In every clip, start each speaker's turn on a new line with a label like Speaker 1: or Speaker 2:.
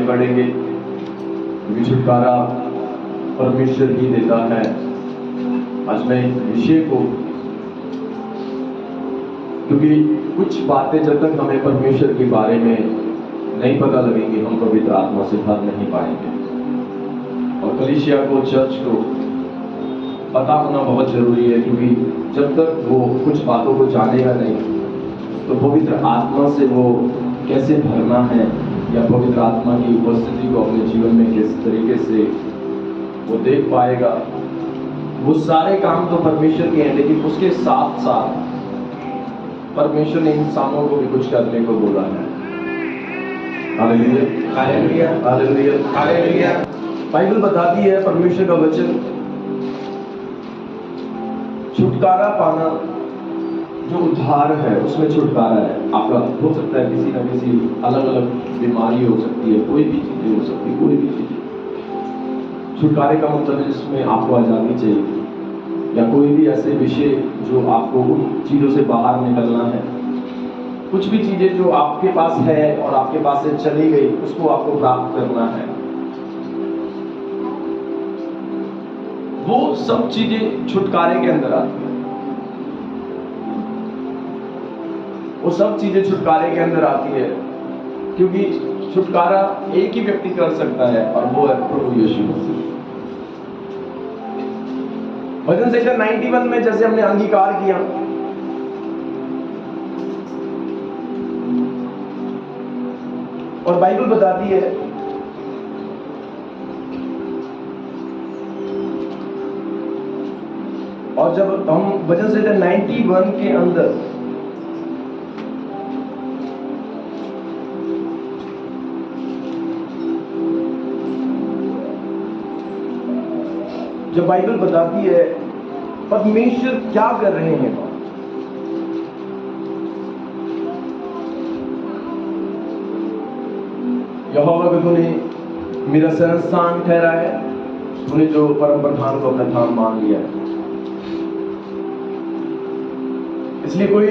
Speaker 1: बढ़ेंगे, क्योंकि छुटकारा परमेश्वर ही देता है। आज मैं इस विषय को, क्योंकि कुछ बातें जब तक हमें परमेश्वर के बारे में नहीं पता लगेंगी, हम पवित्र आत्मा से भर नहीं पाएंगे। और कलीसिया को, चर्च को पता होना बहुत जरूरी है, क्योंकि जब तक वो कुछ बातों को जानेगा नहीं, तो पवित्र आत्मा से वो कैसे भरना है, या पवित्र आत्मा की उपस्थिति को अपने जीवन में किस तरीके से वो देख पाएगा। वो सारे काम तो परमेश्वर के हैं, लेकिन उसके साथ साथ परमेश्वर ने इंसानों को भी कुछ करने को बोला है। Hallelujah, hallelujah, hallelujah, hallelujah. Bible बताती है, परमेश्वर का वचन, छुटकारा पाना जो उद्धार है उसमें छुटकारा है। आपका हो सकता है किसी न किसी अलग अलग बीमारी हो सकती है, कोई भी चीजें हो सकती है, कोई भी चीज। छुटकारे का मतलब है जिसमें आपको आजादी चाहिए, या कोई भी ऐसे विषय जो आपको उन चीजों से बाहर निकलना है। कुछ भी चीजें जो आपके पास है और आपके पास से चली गई, उसको आपको प्राप्त करना है। वो सब चीजें छुटकारे के अंदर आती है। वो सब चीजें छुटकारे के अंदर आती है, क्योंकि छुटकारा एक ही व्यक्ति कर सकता है, और वो है प्रभु यीशु मसीह। भजन संहिता 91 में जैसे हमने अंगीकार किया, और बाइबल बताती है और जब हम भजन संहिता 91 के अंदर जब बाइबल बताती है परमेश्वर क्या कर रहे हैं, यहोवा को तूने मेरा शरणस्थान ठहरा है, तूने जो परम प्रधान को अपना धाम मान लिया है, इसलिए कोई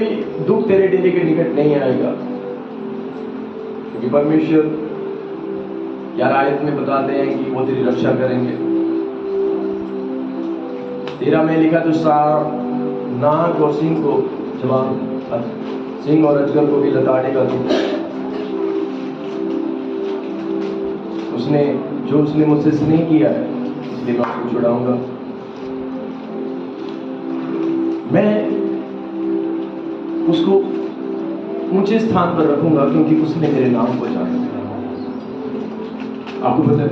Speaker 1: दुख तेरे डेरे के निकट नहीं आएगा। क्योंकि परमेश्वर 11 आयत में बताते हैं कि वो तेरी रक्षा करेंगे। 13 में लिखा, तो नाग और सिंह को जवान, सिंह और अजगर को भी लताड़ेगा तू। उसने मुझसे स्नेह किया है, इसलिए मैं उसको छुड़ाऊंगा। मैं उसको ऊंचे स्थान पर रखूंगा, क्योंकि उसने मेरे नाम को जाना। आपको पता है,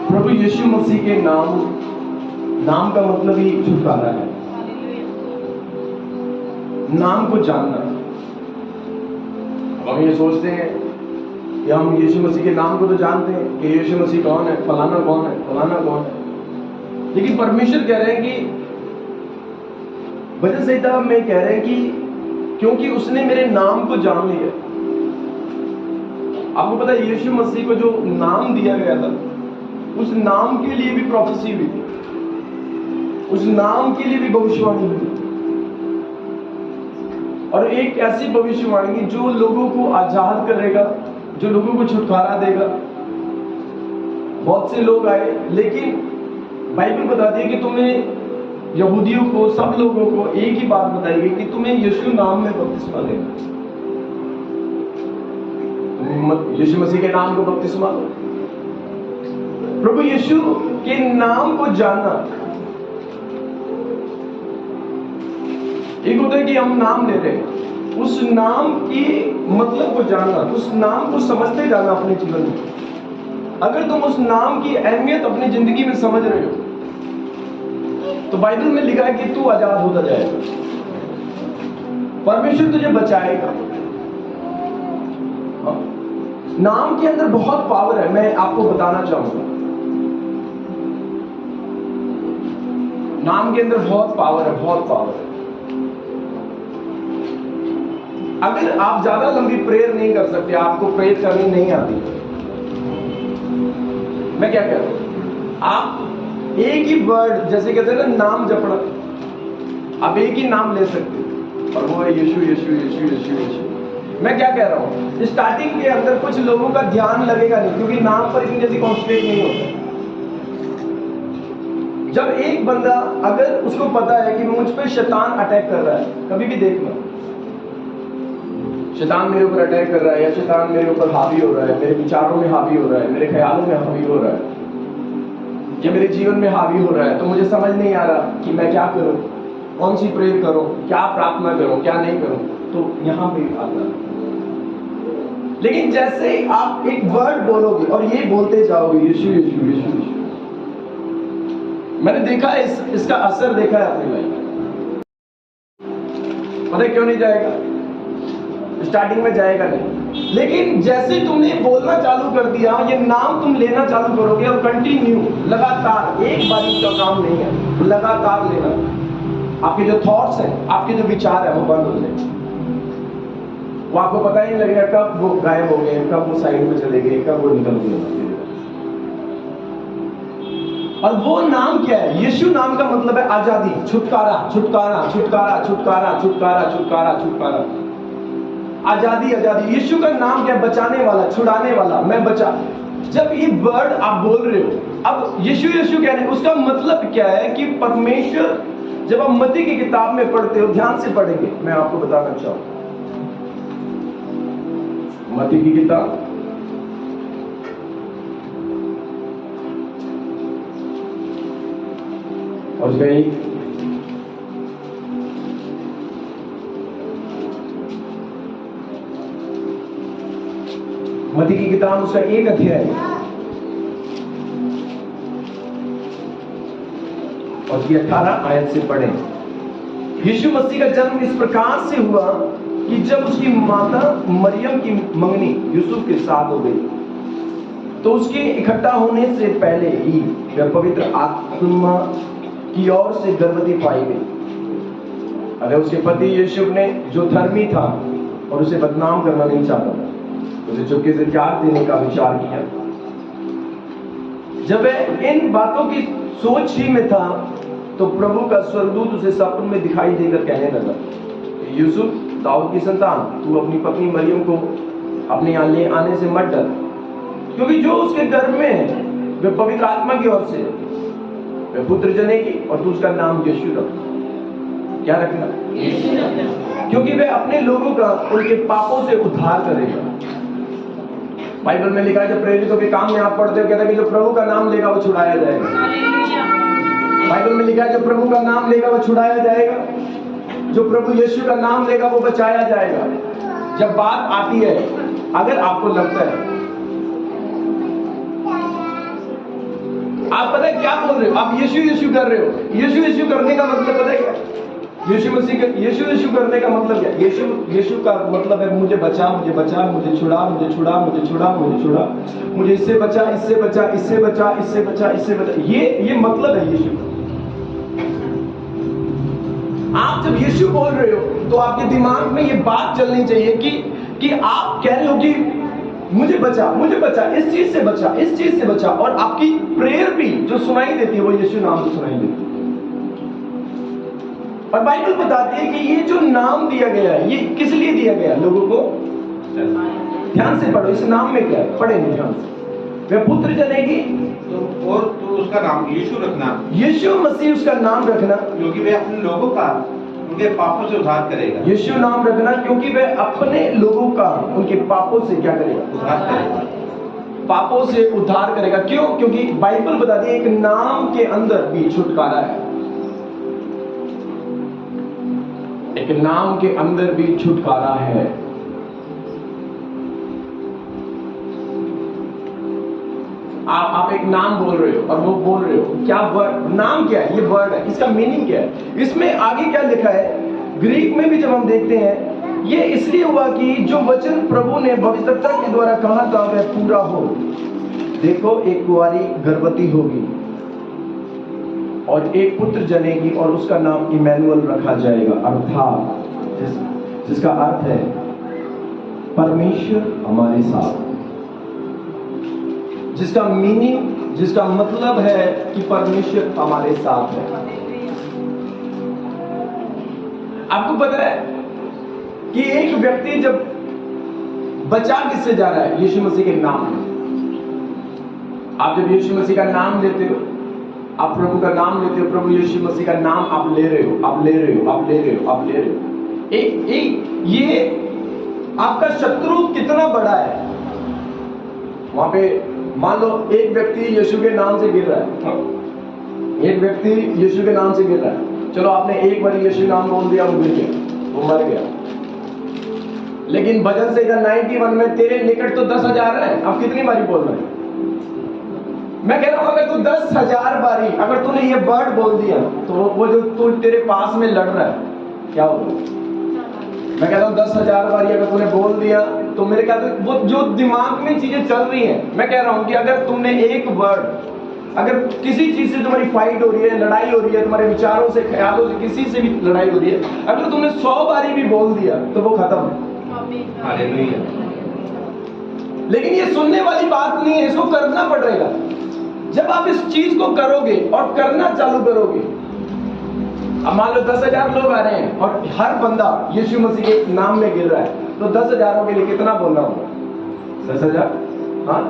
Speaker 1: प्रभु यीशु मसीह के नाम का मतलब ही छुटकारा है। नाम को जानना। हम ये सोचते हैं कि हम यीशु मसीह के नाम को तो जानते हैं कि यीशु मसीह कौन है, फलाना कौन है, फलाना कौन है, लेकिन परमेश्वर कह रहे हैं कि भजन संहिता में कह रहे हैं कि क्योंकि उसने मेरे नाम को जान लिया। आपको पता है, यीशु मसीह को जो नाम दिया गया था, उस नाम के लिए भी प्रोफेसी हुई थी, उस नाम के लिए भी भविष्यवाणी हुई, और एक ऐसी भविष्यवाणी जो लोगों को आजाद करेगा, जो लोगों को छुटकारा देगा। बहुत से लोग आए, लेकिन बाइबल बताती है कि तुम्हें, यहूदियों को, सब लोगों को एक ही बात बताई गई कि तुम्हें यीशु नाम में बपतिस्मा लेना, यीशु मसीह के नाम को बपतिस्मा लो। प्रभु यीशु के नाम को जानना। एक होता है कि हम नाम ले रहे हैं, उस नाम की मतलब को जानना, उस नाम को समझते जाना अपने जीवन में। अगर तुम उस नाम की अहमियत अपनी जिंदगी में समझ रहे हो, तो बाइबल में लिखा है कि तू आजाद होता जाएगा, परमेश्वर तुझे बचाएगा। नाम के अंदर बहुत पावर है, मैं आपको बताना चाहूंगा। नाम के अंदर बहुत पावर है, बहुत पावर है। अगर आप ज्यादा लंबी प्रेयर नहीं कर सकते, आपको प्रेयर करनी नहीं आती, मैं क्या कह रहा हूं, आप एक ही वर्ड, जैसे कहते हैं ना नाम जपना, आप एक ही नाम ले सकते, और वो है यीशु यीशु यीशु यीशु यीशु।
Speaker 2: मैं क्या कह रहा हूँ, स्टार्टिंग के अंदर कुछ लोगों का ध्यान लगेगा नहीं, क्योंकि नाम पर इतनी जल्दी कॉन्सेंट्रेट नहीं होता। जब एक बंदा, अगर उसको पता है कि मुझ पर शैतान अटैक कर रहा है, कभी भी देखना, शैतान मेरे ऊपर अटैक कर रहा है, या शैतान मेरे ऊपर हावी हो रहा है, मेरे विचारों में हावी हो रहा है, मेरे ख्यालों में हावी हो रहा है, या मेरे जीवन में हावी हो रहा है, तो मुझे समझ नहीं आ रहा कि मैं क्या करूं, कौन सी प्रेयर करूं, क्या प्रार्थना करूं, क्या नहीं करूं, तो यहां पे आता है। लेकिन जैसे ही आप एक वर्ड बोलोगे और ये बोलते जाओगे, यीशु यीशु यीशु यीशु, मैंने देखा है, इसका असर देखा है अपनी लाइफ में। पता है क्यों नहीं जाएगा? स्टार्टिंग में जाएगा नहीं, लेकिन जैसे तुमने बोलना चालू कर दिया, ये नाम तुम लेना चालू करोगे और कंटिन्यू, लगातार, एक बारी का काम नहीं है, लगातार लेना, आपके जो थॉट्स हैं, आपके जो विचार है, वो बंद हो जाएंगे। वो आपको पता ही नहीं लगेगा कब वो गायब हो गए, कब वो साइड में चले गए, कब वो निकल गए। और वो नाम क्या है? यीशु नाम का मतलब है आजादी, छुटकारा, छुटकारा, छुटकारा, छुटकारा, छुटकारा, छुटकारा, छुटकारा, आजादी, आजादी। यीशु का नाम क्या है? बचाने वाला, छुड़ाने वाला, मैं बचा। जब ये वर्ड आप बोल रहे हो, अब यीशु यीशु कह रहे हैं, उसका मतलब क्या है कि परमेश्वर, जब आप मत्ती की किताब में पढ़ते हो, ध्यान से पढ़ेंगे, मैं आपको बताना चाहूंगा, मत्ती की किताब और उसका एक मत्ती की किताब, उसका एक अध्याय और उसकी 18 आयत से पढ़ें। यीशु मसीह का जन्म इस प्रकार से हुआ कि जब उसकी माता मरियम की मंगनी यूसुफ के साथ हो गई, तो उसके इकट्ठा होने से पहले ही वह पवित्र आत्मा की ओर से गर्भवती पाई गई। अरे उसके पति यूसुफ ने, जो धर्मी था और उसे बदनाम करना नहीं चाहता था, उसे चुपके से त्याग देने का विचार किया। जब वह इन बातों की सोच ही में था, तो प्रभु का स्वर्गदूत उसे सपने में दिखाई देकर कहने लगा, यूसुफ, दाऊद की संतान, तू अपनी पत्नी मरियम को अपने यहाँ ले आने से मत डर, क्योंकि जो उसके गर्भ में है वह पवित्र आत्मा की ओर से वह पुत्र जनेगी, और तू उसका नाम यीशु रखना। क्या रखना? यीशु रखना, क्योंकि वह अपने लोगों का उनके पापों से उद्धार करेगा। बाइबल में लिखा है, जब प्रेरितों के काम में आप पढ़ते हो, कहता है कि जो प्रभु का नाम लेगा वो छुड़ाया जाएगा। बाइबल में लिखा है, जो प्रभु का नाम लेगा वो छुड़ाया जाएगा, जो प्रभु यीशु का नाम लेगा वो बचाया जाएगा। जब बात आती है, अगर आपको लगता है, आप पता है क्या बोल रहे हो, आप यीशु यीशु कर रहे हो, यीशु यीशु करने का मतलब पता है क्या? यीशु मसीह का यीशु यीशु करने का मतलब क्या? यीशु यीशु का मतलब है मुझे बचा, मुझे बचा, मुझे छुड़ा, मुझे छुड़ा, मुझे छुड़ा, मुझे छुड़ा, मुझे इससे बचा, इससे बचा, इससे बचा, इससे बचा, इससे बचा। ये मतलब है यीशु। आप जब यीशु बोल रहे हो, तो आपके दिमाग में ये बात चलनी चाहिए कि आप कह रहे हो कि मुझे बचा, मुझे बचा, इस चीज से बचा, इस चीज से बचा। और आपकी प्रेयर भी जो सुनाई देती है, वो यीशु नाम से सुनाई देती है। और बाइबल बताती है कि ये जो नाम दिया गया है, ये किस लिए दिया गया? लोगों को ध्यान से पढ़ो, इस नाम में क्या है, पढ़े नहीं ध्यान से। वह पुत्र जनेगी,
Speaker 3: और तो उसका नाम यीशु रखना,
Speaker 2: यीशु मसीह उसका नाम रखना,
Speaker 3: क्योंकि वह अपने लोगों का उनके पापों से उद्धार करेगा।
Speaker 2: यीशु नाम रखना, क्योंकि वह अपने लोगों का उनके पापों से क्या करेगा?
Speaker 3: उद्धार करेगा।
Speaker 2: पापों से उद्धार करेगा। क्यों? क्योंकि बाइबल बताती है, एक नाम के अंदर भी छुटकारा है, एक नाम के अंदर भी छुटकारा है। आप एक नाम बोल रहे हो और वो बोल रहे हो, क्या वर्ड, नाम क्या है? ये वर्ड है, इसका मीनिंग क्या है? इसमें आगे क्या लिखा है? ग्रीक में भी जब हम देखते हैं, ये इसलिए हुआ कि जो वचन प्रभु ने भविष्यवक्ता के द्वारा कहा था वह पूरा हो। देखो, एक कुंवारी गर्भवती होगी और एक पुत्र जनेगी और उसका नाम इमैनुअल रखा जाएगा, अर्थात जिसका अर्थ है परमेश्वर हमारे साथ, जिसका मीनिंग, जिसका मतलब है कि परमेश्वर हमारे साथ है। आपको पता है कि एक व्यक्ति जब बचा किससे जा रहा है? यीशु मसीह के नाम। आप जब यीशु मसीह का नाम लेते हो, आप प्रभु का नाम लेते हो, प्रभु यीशु मसीह का नाम आप ले रहे हो, आप ले रहे हो, आप ले रहे हो, आप ले रहे हो। एक ये आपका शत्रु कितना बड़ा है। वहां पे मान लो एक व्यक्ति यीशु के नाम से गिर रहा है, एक व्यक्ति यीशु के नाम से गिर रहा है। चलो आपने एक बार यीशु नाम बोल दिया, वो गिर गया, वो मर गया। लेकिन भजन से 91 में तेरे निकट तो 10,000 है, अब कितनी बारी बोल रहे हैं? मैं कह रहा हूं अगर तू 10,000 बारी अगर तूने ये वर्ड बोल दिया तो वो जो तू तेरे पास में लड़ रहा है क्या होगा? मैं कहता हूं 10,000 बारी अगर तूने बोल दिया तो मेरे ख्याल से वो जो दिमाग में चीजें चल रही हैं, मैं कह रहा हूं कि अगर तुमने एक वर्ड, अगर किसी चीज से तुम्हारी फाइट हो रही है, लड़ाई हो रही है, तुम्हारे विचारों से, ख्यालों से, किसी से भी लड़ाई हो रही है, अगर तुमने 100 बारी भी बोल दिया तो वो खत्म है।
Speaker 3: हालेलुया।
Speaker 2: लेकिन ये सुनने वाली बात नहीं है, इसको करना पड़ेगा। जब आप इस चीज को करोगे और करना चालू करोगे, अब मान लो 10,000 लोग आ रहे हैं और हर बंदा यीशु मसीह के नाम में गिर रहा है, तो 10,000 के लिए कितना बोलना होगा? 10,000। हाँ,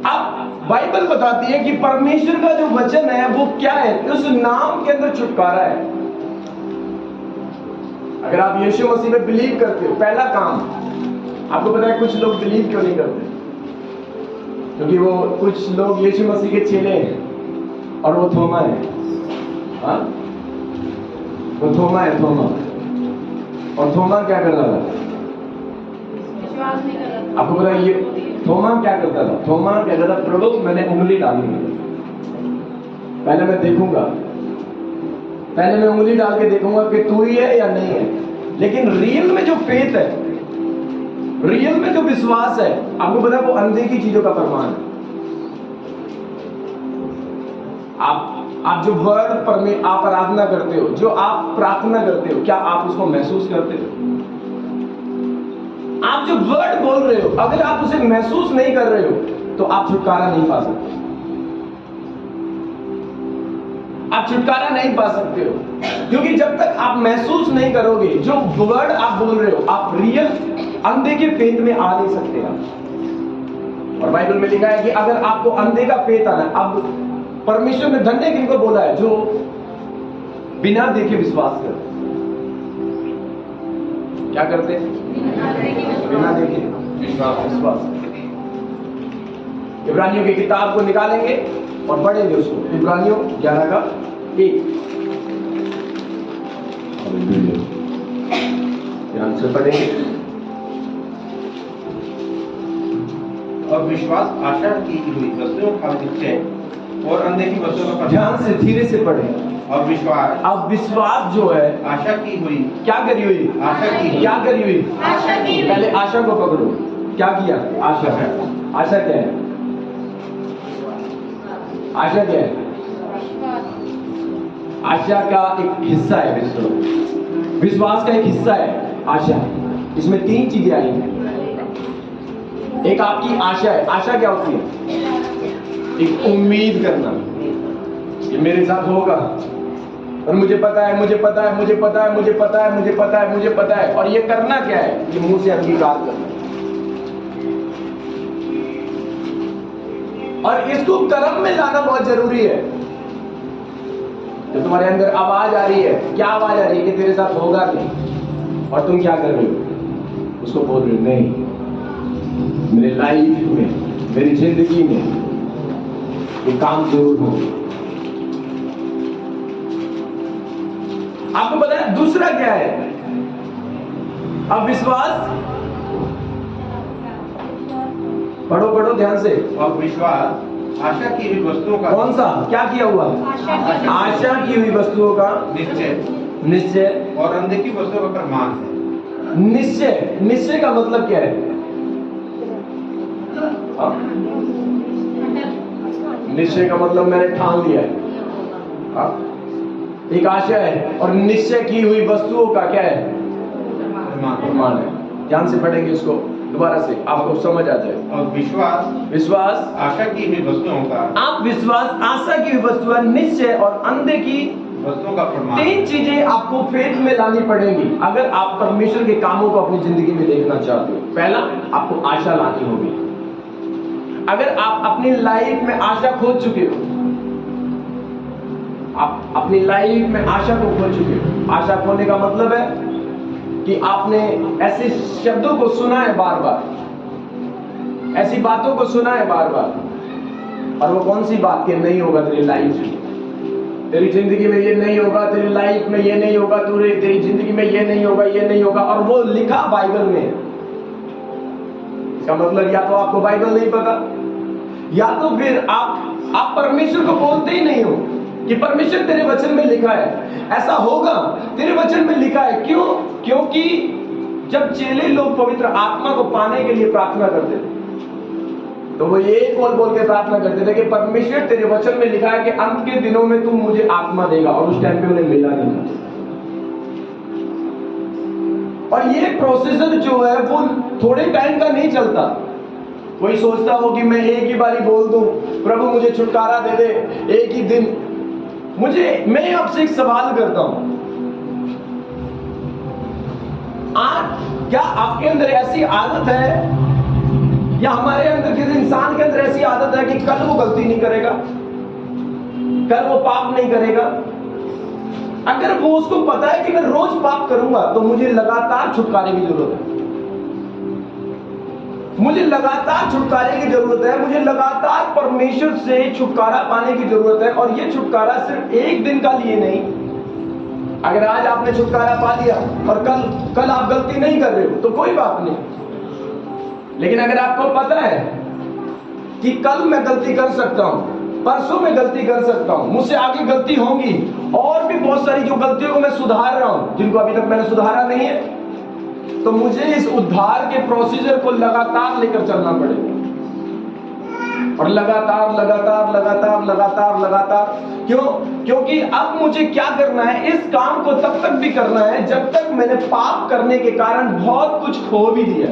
Speaker 2: अब बाइबल बताती है कि परमेश्वर का जो वचन है वो क्या है? उस नाम के अंदर छुटकारा है। अगर आप यीशु मसीह में बिलीव करते हो, पहला काम, आपको पता है कुछ लोग बिलीव क्यों नहीं करते? क्योंकि वो कुछ लोग यीशु मसीह के चेले हैं और वो थोमा है। हाँ, वो थोमा है, थोमा। और थोमा क्या करता था?
Speaker 4: विश्वास नहीं करता।
Speaker 2: आपको पता है ये थोमा क्या करता था? थोमा क्या करता था? प्रभु मैंने उंगली डाली नहीं, पहले मैं देखूंगा, पहले मैं उंगली डाल के देखूंगा कि तू ही है या नहीं है। लेकिन रियल में जो फेथ है, रियल में जो विश्वास है, आपको पता है वो अनदेखी चीजों का प्रमाण है। आप जो वर्ड पर में आप आराधना करते हो, जो आप प्रार्थना करते हो, क्या आप उसको महसूस करते हो? आप जो वर्ड बोल रहे हो, अगर आप उसे महसूस नहीं कर रहे हो तो आप छुटकारा नहीं पा सकते। आप छुटकारा नहीं पा सकते हो, क्योंकि जब तक आप महसूस नहीं करोगे जो वर्ड आप बोल रहे हो, आप रियल अंधे के फेथ में आ नहीं सकते आप। और बाइबल में लिखा है कि अगर आपको अंधे का फेथ आना, अब परमेश्वर ने धन्य किनको बोला है? जो बिना देखे विश्वास करते। क्या करते? बिना देखे विश्वास। इब्रानियों की किताब को निकालेंगे और पढ़ेंगे उसको, इब्रानियों 11 का 1। ध्यान से पढ़ेंगे।
Speaker 3: और विश्वास आशा की हुई वस्तुओं का निश्चय और अनदेखी वस्तुओं का
Speaker 2: ध्यान से, धीरे से पढ़ें।
Speaker 3: और विश्वास,
Speaker 2: अब विश्वास जो है
Speaker 3: आशा की हुई,
Speaker 2: क्या करी हुई?
Speaker 3: आशा की हुई।
Speaker 2: क्या करी हुई?
Speaker 4: आशा की हुई।
Speaker 2: पहले आशा को पकड़ो। क्या किया? आशा। आशा क्या है? आशा क्या है? आशा का एक हिस्सा है विश्वास का एक हिस्सा है आशा। इसमें 3 चीजें आई हैं। एक आपकी आशा है। आशा क्या होती है? एक उम्मीद करना, ये मेरे साथ होगा, और मुझे पता है, मुझे पता है, मुझे पता है, मुझे पता है, मुझे पता है, मुझे पता है। और ये करना क्या है? ये मुंह से अंगीकार करना। और इसको कर्म में लाना बहुत जरूरी है। तो तुम्हारे अंदर आवाज आ रही है, क्या आवाज आ रही है? कि तेरे साथ होगा नहीं, और तुम क्या कर रहे हो? उसको बोल रहे हो, नहीं, मेरे लाइफ में, मेरी जिंदगी में ये काम जरूर हो। आपको पता है दूसरा क्या है? अब विश्वास, पढ़ो पढ़ो ध्यान से।
Speaker 3: और विश्वास आशा की हुई वस्तुओं का
Speaker 2: कौन सा? क्या किया हुआ? आशा की हुई वस्तुओं का
Speaker 3: निश्चय
Speaker 2: निश्चय
Speaker 3: और अनदेखी वस्तुओं का प्रमाण है।
Speaker 2: निश्चय। निश्चय का मतलब क्या है? निश्चय का मतलब मैंने ठान लिया है। एक आशा है, और निश्चय की हुई वस्तुओं का क्या है? प्रमाण है। ध्यान से पढ़ेंगे इसको दोबारा से, आपको समझ आ जाए।
Speaker 3: और विश्वास
Speaker 2: आशा
Speaker 3: आशा की हुई वस्तुओं का,
Speaker 2: आप विश्वास आशा की हुई वस्तु है, निश्चय और अनदेखी
Speaker 3: वस्तुओं का प्रमाण।
Speaker 2: 3 चीजें आपको फेथ में लानी पड़ेंगी अगर आप परमेश्वर के कामों को अपनी जिंदगी में देखना चाहते हो। पहला, आपको आशा लानी होगी। अगर आप अपनी लाइफ में आशा खो चुके हो, आप अपनी लाइफ में आशा को खो चुके हो, आशा खोने का मतलब है कि आपने ऐसे शब्दों को सुना है बार बार, ऐसी बातों को सुना है बार बार, और वो कौन सी बात के नहीं होगा तेरी लाइफ में, तेरी जिंदगी में ये नहीं होगा, तेरी लाइफ में ये नहीं होगा, तेरी जिंदगी में ये नहीं होगा, ये नहीं होगा, और वो लिखा बाइबल में। इसका मतलब या तो आपको बाइबल नहीं पता, या तो फिर आप परमेश्वर को बोलते ही नहीं हो कि परमेश्वर तेरे वचन में लिखा है, ऐसा होगा, तेरे वचन में लिखा है। क्यों? क्योंकि जब चेले लोग पवित्र आत्मा को पाने के लिए प्रार्थना करते थे, तो वो ये बोल के प्रार्थना करते थे कि परमेश्वर तेरे वचन में लिखा है कि अंत के दिनों में तुम मुझे आत्मा देगा, और उस टाइम पे उन्हें मिला नहीं था। और ये प्रोसेसर जो है वो थोड़े टाइम का नहीं चलता। कोई सोचता हो कि मैं एक ही बारी बोल दूं, प्रभु मुझे छुटकारा दे दे एक ही दिन। मैं आपसे एक सवाल करता हूं, आज क्या आपके अंदर ऐसी आदत है, या हमारे अंदर किसी इंसान के अंदर ऐसी आदत है कि कल वो गलती नहीं करेगा, कल वो पाप नहीं करेगा? अगर वो उसको पता है कि मैं रोज पाप करूंगा, तो मुझे लगातार छुटकारे की जरूरत है, मुझे लगातार छुटकारे की जरूरत है, मुझे लगातार परमेश्वर से छुटकारा पाने की जरूरत है। और ये छुटकारा सिर्फ एक दिन का लिए नहीं। अगर आज आपने छुटकारा पा लिया और कल आप गलती नहीं कर रहे हो तो कोई बात नहीं, लेकिन अगर आपको पता है कि कल मैं गलती कर सकता हूं, परसों में गलती कर सकता हूं, मुझसे आगे गलती होंगी, और भी बहुत सारी जो गलतियों को मैं सुधार रहा हूं, जिनको अभी तक मैंने सुधारा नहीं है, तो मुझे इस उद्धार के प्रोसीजर को लगातार लेकर चलना पड़ेगा। और लगातार लगातार लगातार लगातार लगातार। क्यों? क्योंकि अब मुझे क्या करना है, इस काम को तब तक भी करना है जब तक मैंने पाप करने के कारण बहुत कुछ खो भी दिया।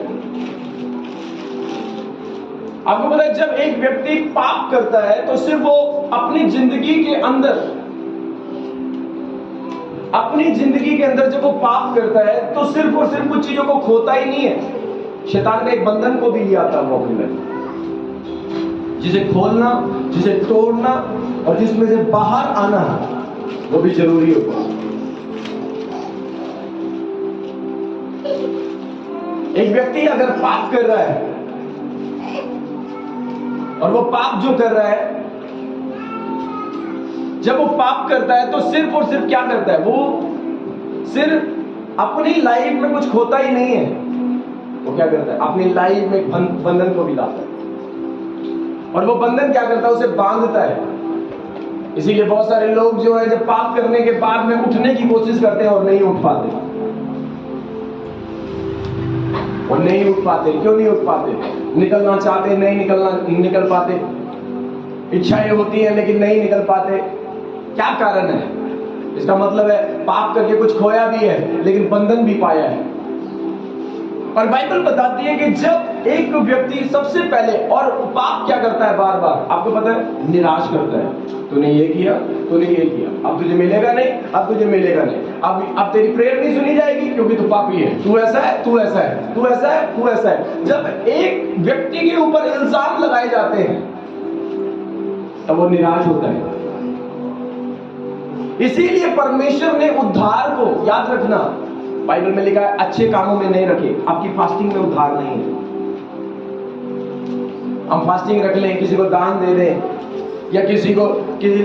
Speaker 2: आपको पता है, जब एक व्यक्ति पाप करता है तो सिर्फ वो अपनी जिंदगी के अंदर जब वो पाप करता है तो सिर्फ और सिर्फ कुछ चीजों को खोता ही नहीं है, शैतान का एक बंधन को भी ले आता है वो अपने में, जिसे खोलना, जिसे तोड़ना और जिसमें से बाहर आना वो भी जरूरी होगा। एक व्यक्ति अगर पाप कर रहा है और वो पाप जो कर रहा है, जब वो पाप करता है तो सिर्फ और सिर्फ क्या करता है, वो सिर्फ अपनी लाइफ में कुछ खोता ही नहीं है, वो क्या करता है, अपनी लाइफ में बंधन को भी लाता है। और वो बंधन क्या करता है, उसे बांधता है। इसीलिए बहुत सारे लोग जो है जब पाप करने के बाद में उठने की कोशिश करते हैं और नहीं उठ पाते, और नहीं उठ पाते। क्यों नहीं उठ पाते? निकलना चाहते, नहीं निकल पाते, इच्छाएं होती हैं लेकिन नहीं निकल पाते। क्या कारण है? इसका मतलब है पाप करके कुछ खोया भी है लेकिन बंधन भी पाया है। और बाइबल बताती है कि जब एक व्यक्ति सबसे पहले, और पाप क्या करता है बार बार, आपको पता है, निराश करता है। तूने ये किया, तूने ये किया, अब तुझे मिलेगा नहीं, अब तुझे मिलेगा नहीं, अब तेरी प्रेयर नहीं सुनी जाएगी क्योंकि तू पापी है, तू ऐसा है, तू ऐसा है, तू ऐसा है, तू ऐसा है। जब एक व्यक्ति के ऊपर इल्जाम लगाए जाते हैं तब वो निराश होता है। इसीलिए परमेश्वर ने उद्धार को, याद रखना, बाइबल में लिखा है अच्छे कामों में नहीं रखे। आपकी फास्टिंग में उद्धार नहीं है। हम फास्टिंग रख लें, किसी को दान दे दें, या किसी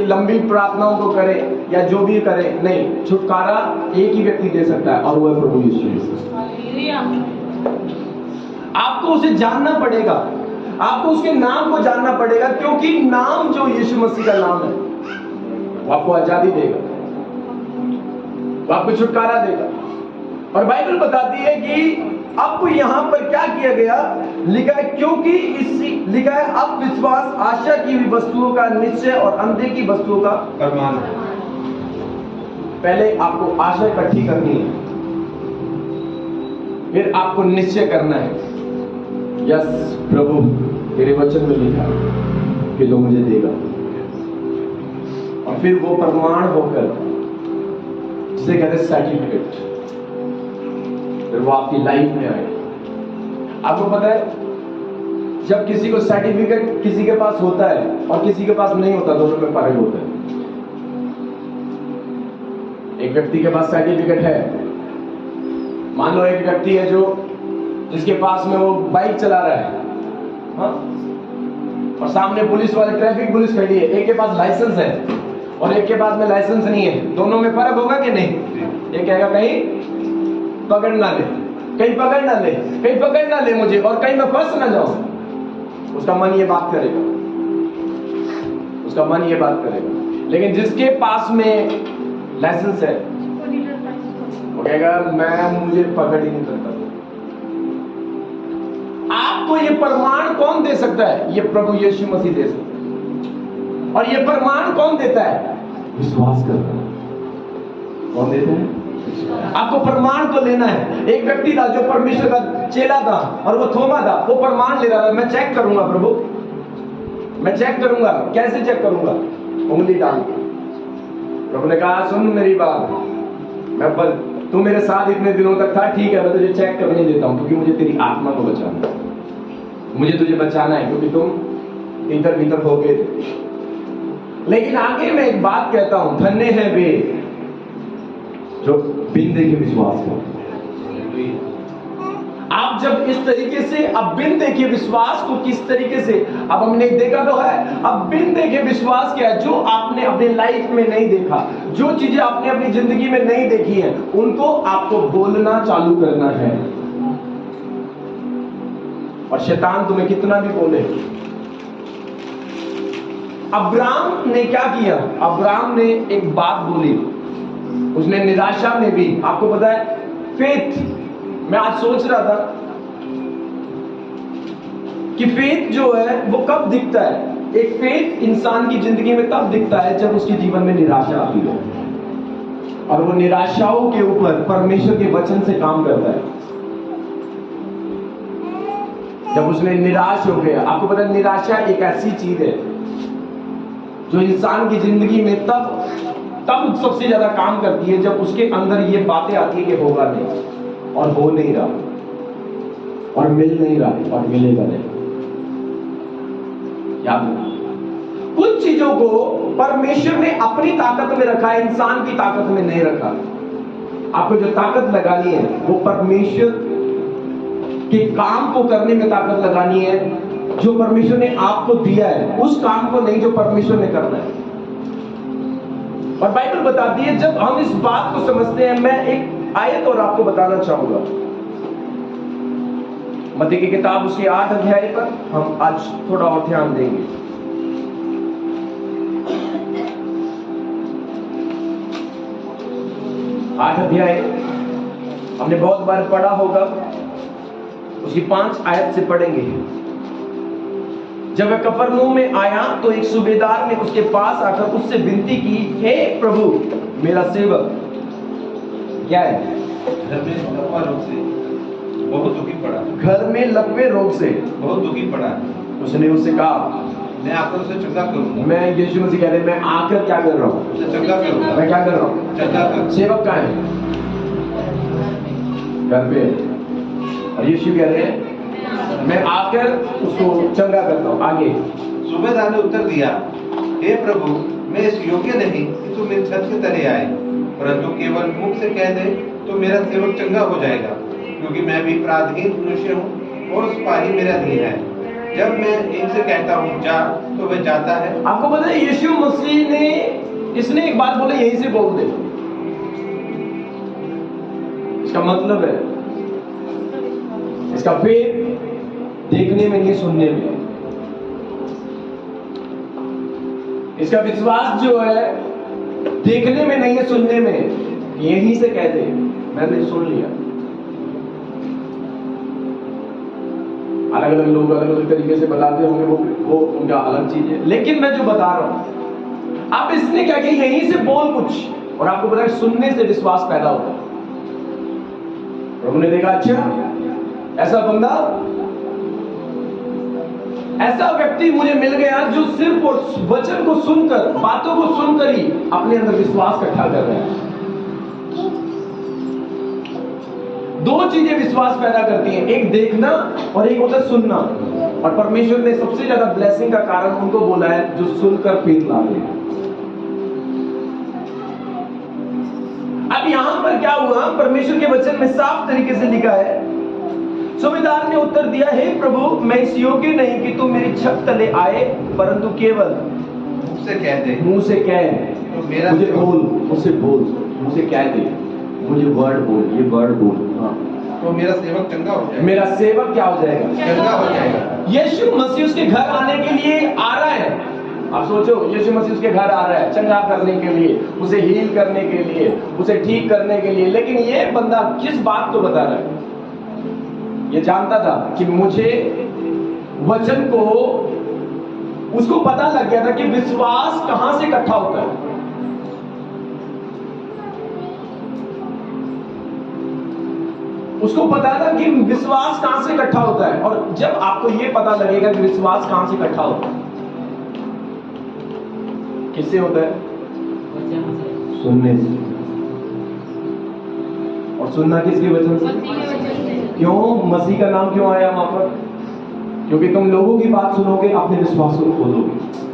Speaker 2: लंबी प्रार्थनाओं को करें, या जो भी करें, नहीं, छुटकारा एक ही व्यक्ति दे सकता है और वो है प्रभु यीशु। आपको उसे जानना पड़ेगा, आपको उसके नाम को जानना पड़ेगा, क्योंकि नाम जो यीशु मसीह का नाम है वो आपको आजादी देगा, वो आपको छुटकारा देगा। और बाइबल बताती है कि अब यहां पर क्या किया गया, लिखा है, क्योंकि लिखा है अब विश्वास आशा की हुई वस्तुओं का निश्चय और अनदेखी वस्तुओं का
Speaker 3: प्रमाण।
Speaker 2: पहले आपको आशा इकट्ठी करनी है, फिर आपको निश्चय करना है, यस प्रभु तेरे वचन में लिखा कि जो मुझे देगा, और फिर वो प्रमाण होकर जिसे कहते हैं सर्टिफिकेट, फिर वो आपकी लाइफ में आए। आपको पता है, जब किसी को सर्टिफिकेट किसी के पास होता है और किसी के पास नहीं होता, दोनों में फर्क होता है। एक व्यक्ति के पास सर्टिफिकेट है, मान लो एक व्यक्ति है जिसके पास में वो बाइक चला रहा है, हाँ? और सामने पुलिस वाले, ट्रैफिक पुलिस खड़ी है, एक के पास लाइसेंस है और एक के पास में लाइसेंस नहीं है। दोनों में फर्क होगा कि नहीं? ये कहेगा कहीं पकड़ ना ले, कहीं पकड़ ना ले, कहीं पकड़ ना ले मुझे, और कहीं मैं फंस ना जाऊं। उसका मन ये बात करेगा, उसका मन ये बात करेगा। लेकिन जिसके पास में लाइसेंस है, वो कहेगा मुझे पकड़ ही नहीं करता। आपको ये प्रमाण कौन दे सकता है? ये प्रभु यीशु मसीह दे सकता है। और ये प्रमाण कौन देता है? विश्वास करना। कौन देता है? आपको प्रमाण को लेना है। एक व्यक्ति था जो परमेश्वर का चेला था और वो थोमा था, वो प्रमाण ले रहा था, मैं चेक करूंगा प्रभु, मैं चेक करूंगा। कैसे चेक करूंगा? उंगली डाल के। प्रभु ने कहा सुन मेरी बात, तू मेरे साथ इतने दिनों तक था, ठीक है, मैं तुझे चेक करने देता हूं, क्योंकि मुझे तेरी आत्मा को बचाना है, मुझे तुझे बचाना है, क्योंकि तुम इधर भीतर हो गए थे। लेकिन आगे मैं एक बात कहता हूं, धन्य है वे जो बिन देखे विश्वास करते। आप जब इस तरीके से, अब बिन देखे विश्वास को किस तरीके से, अब हमने देखा तो है, अब बिन देखे विश्वास क्या है? जो आपने अपनी लाइफ में नहीं देखा, जो चीजें आपने अपनी जिंदगी में नहीं देखी है, उनको आपको बोलना चालू करना है। और शैतान तुम्हें कितना भी बोले। अब्राहम ने क्या किया? अब्राहम ने एक बात बोली, उसने निराशा में भी, आपको पता है फेथ, मैं आज सोच रहा था कि फेथ जो है वो कब दिखता है? एक फेथ इंसान की जिंदगी में तब दिखता है जब उसके जीवन में निराशा आती है और वो निराशाओं के ऊपर परमेश्वर के वचन से काम करता है। जब उसने निराश हो गया, आपको पता है निराशा एक ऐसी चीज है जो इंसान की जिंदगी में तब सबसे ज्यादा काम करती है जब उसके अंदर ये बातें आती है कि होगा नहीं, और हो नहीं रहा, और मिल नहीं रहा, और मिलेगा नहीं। याद रखना, कुछ चीजों को परमेश्वर ने अपनी ताकत में रखा है, इंसान की ताकत में नहीं रखा। आपको जो ताकत लगानी है वो परमेश्वर के काम को करने में ताकत लगानी है, जो परमेश्वर ने आपको दिया है उस काम को नहीं जो परमेश्वर ने करना है। और बाइबल बताती है, जब हम इस बात को समझते हैं, मैं एक आयत और आपको बताना चाहूंगा, मत्ती की किताब उसके 8 अध्याय पर हम आज थोड़ा और ध्यान देंगे। 8 अध्याय हमने बहुत बार पढ़ा होगा, उसकी 5 आयत से पढ़ेंगे। जब वह कफरनहूम में आया तो एक सूबेदार ने उसके पास आकर उससे विनती की, हे प्रभु, मेरा सेवक क्या है?
Speaker 3: घर में लकवा रोग से बहुत दुखी पड़ा।
Speaker 2: घर में लकवे रोग से
Speaker 3: बहुत दुखी पड़ा।
Speaker 2: उसने उससे कहा,
Speaker 3: मैं आकर उसे चंगा करूंगा।
Speaker 2: मैं यीशु मसीह कह रहे, मैं आकर क्या कर रहा हूँ?
Speaker 3: उसे चंगा करूंगा।
Speaker 2: मैं क्या कर रहा हूँ?
Speaker 3: चंगा करूंगा।
Speaker 2: सेवक कहाँ है? घर पे। और यीशु कह रहे हैं, मैं आकर उसको चंगा करता हूँ। आगे
Speaker 3: सूबेदार ने उत्तर दिया, हे प्रभु, मैं इस योग्य नहीं कि तू मेरे छत के तले आए, परंतु केवल मुख से कह दे तो मेरा सेवक चंगा हो जाएगा, क्योंकि मैं भी पराधीन मनुष्य हूँ और सिपाही मेरे अधीन है। जब मैं इनसे कहता हूँ जा, तो वह जाता है। आपको पता है यीशु मसीह ने, इसने एक बात बोले, यहीं से बोल दे। इसका मतलब है, इसका फेथ देखने में नहीं, सुनने में। इसका विश्वास जो है देखने में नहीं है, सुनने में। यहीं से कहते हैं मैंने सुन लिया। अलग अलग लोग अलग अलग तरीके से बताते होंगे, वो उनका अलग चीज है, लेकिन मैं जो बता रहा हूं, आप इसने क्या किया, यहीं से बोल कुछ, और आपको पता है सुनने से विश्वास पैदा होता है। प्रभु ने देखा, अच्छा ऐसा बंदा, ऐसा व्यक्ति मुझे मिल गया जो सिर्फ वचन को सुनकर, बातों को सुनकर ही अपने अंदर विश्वास इकट्ठा कर रहा है।
Speaker 2: दो चीजें विश्वास पैदा करती हैं, एक देखना और एक होता है सुनना। और परमेश्वर ने सबसे ज्यादा ब्लेसिंग का कारण उनको बोला है जो सुनकर फेथ लाते हैं। अब यहां पर क्या हुआ, परमेश्वर के वचन में साफ तरीके से लिखा है, सूबेदार ने उत्तर दिया, हे प्रभु मैं इस योग्य नहीं कि तू मेरी छत तले आए, परंतु केवल
Speaker 3: मुझ से कह दे
Speaker 2: मुंह से कह,
Speaker 3: तो मेरा
Speaker 2: मुझे
Speaker 3: सेवक-
Speaker 2: बोल, मुझसे बोल, मुझसे कह दे, मुझे वर्ड बोल, ये वर्ड बोल। हाँ,
Speaker 3: तो मेरा सेवक चंगा हो जाएगा,
Speaker 2: मेरा सेवक क्या हो जाएगा?
Speaker 3: चंगा हो जाएगा।
Speaker 2: यीशु मसीह उसके घर आने के लिए आ रहा है। आप सोचो, यीशु मसीह उसके घर आ रहा है चंगा करने के लिए, उसे हील करने के लिए, उसे ठीक करने के लिए। लेकिन ये बंदा किस बात को बता रहा है? ये जानता था कि मुझे वचन को, उसको पता लग गया था कि विश्वास कहां से इकट्ठा होता है। उसको पता था कि विश्वास कहां से इकट्ठा होता है। और जब आपको यह पता लगेगा कि विश्वास कहां से इकट्ठा होता है, किससे होता है? सुनने से। और सुनना किसके वचन से?
Speaker 4: मसीह के वचन से।
Speaker 2: क्यों? मसीह का नाम क्यों आया वहां पर? क्योंकि तुम लोगों की बात सुनोगे, अपने विश्वास को खोलोगे।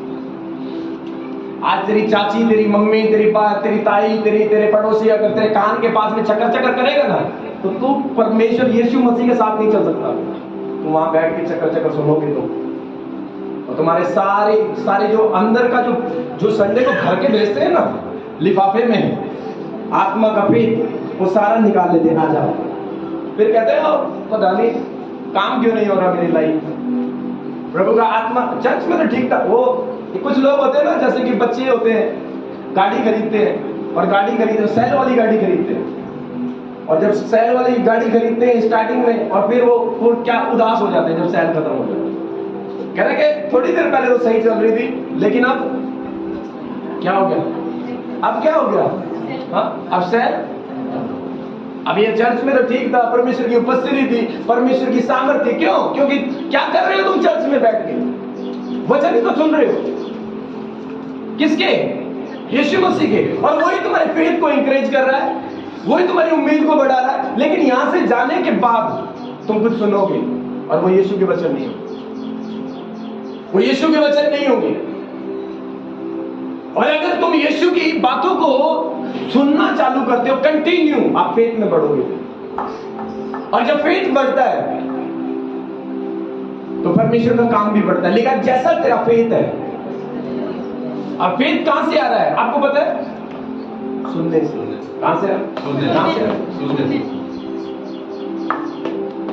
Speaker 2: आज तेरी चाची, तेरी मम्मी, तेरी बात, तेरी ताई, तेरे पड़ोसी अगर तेरे कान के पास में चक्कर चक्कर करेगा ना, तो तू परमेश्वर यीशु मसीह के साथ नहीं चल सकता। तुम वहां बैठ के चक्कर चक्कर सुनोगे तो, और तुम्हारे सारे जो अंदर का जो संडे को भर के भेजते हैं ना लिफाफे में, आत्मा का पेट, वो सारा निकाल लेते हैं। आ जाओ, फिर कहते हैं पता नहीं काम क्यों नहीं हो रहा मेरी लाइफ। प्रभु का आत्मा चर्च में तो ठीक था। वो कुछ लोग होते हैं ना, जैसे कि बच्चे होते हैं, गाड़ी खरीदते हैं, और गाड़ी खरीदते सेल वाली गाड़ी खरीदते हैं, और जब सेल वाली गाड़ी खरीदते हैं स्टार्टिंग में, और फिर वो क्या उदास हो जाते हैं जब सेल खत्म हो जाता है। कह रहे कि थोड़ी देर पहले तो सही चल रही थी, लेकिन अब क्या हो गया? अब क्या हो गया? हाँ, अब सेल। अब ये चर्च में तो ठीक था, परमेश्वर की उपस्थिति थी, परमेश्वर की सामर्थ्य। क्यों? क्योंकि क्या कर रहे हो तुम चर्च में बैठ के? वचन ही तो सुन रहे हो। किसके? यीशु मसीह के। और वही तुम्हारे फेथ को इंकरेज कर रहा है, वही तुम्हारी उम्मीद को बढ़ा रहा है। लेकिन यहां से जाने के बाद तुम कुछ सुनोगे, और वो यीशु के वचन नहीं होंगे, वो यीशु के वचन नहीं होंगे। और अगर तुम यीशु की बातों को सुनना चालू करते हो कंटिन्यू, आप फेथ में बढ़ोगे। और जब फेथ बढ़ता है तो परमेश्वर का काम भी बढ़ता है। लेकिन जैसा तेरा फेथ है, और फेथ कहां से आ रहा है आपको पता है? सुनने से। कहां से? कहां से?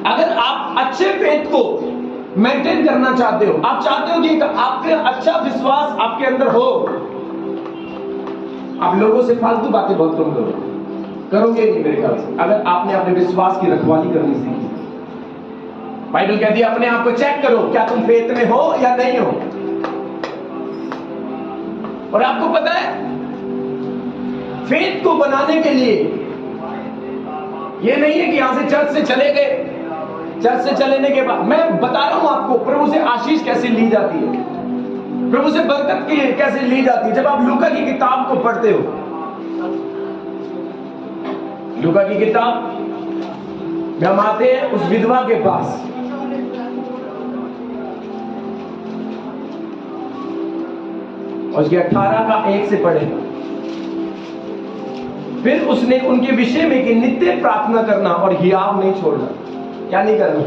Speaker 2: अगर आप अच्छे फेथ को मेंटेन करना चाहते हो, आप चाहते हो कि आपके अच्छा विश्वास आपके अंदर हो, आप लोगों से फालतू बातें बहुत कम करोगे नहीं मेरे ख्याल से, अगर आपने अपने विश्वास की रखवाली करनी सीखी। बाइबल कहती है अपने आप को चेक करो, क्या तुम फेथ में हो या नहीं हो। और आपको पता है, फेथ को बनाने के लिए ये नहीं है कि यहां से चर्च से चले गए, चर्च से चलेने के बाद मैं बता रहा हूं आपको प्रभु से आशीष कैसे ली जाती है, प्रभु से बरकत की कैसे ली जाती है। जब आप लूका की किताब को पढ़ते हो, लूका की किताब में हम आते हैं उस विधवा के पास, उसके 18 का 1 से पढ़े। फिर उसने उनके विषय में कि नित्य प्रार्थना करना और हियाव नहीं छोड़ना। क्या नहीं करना?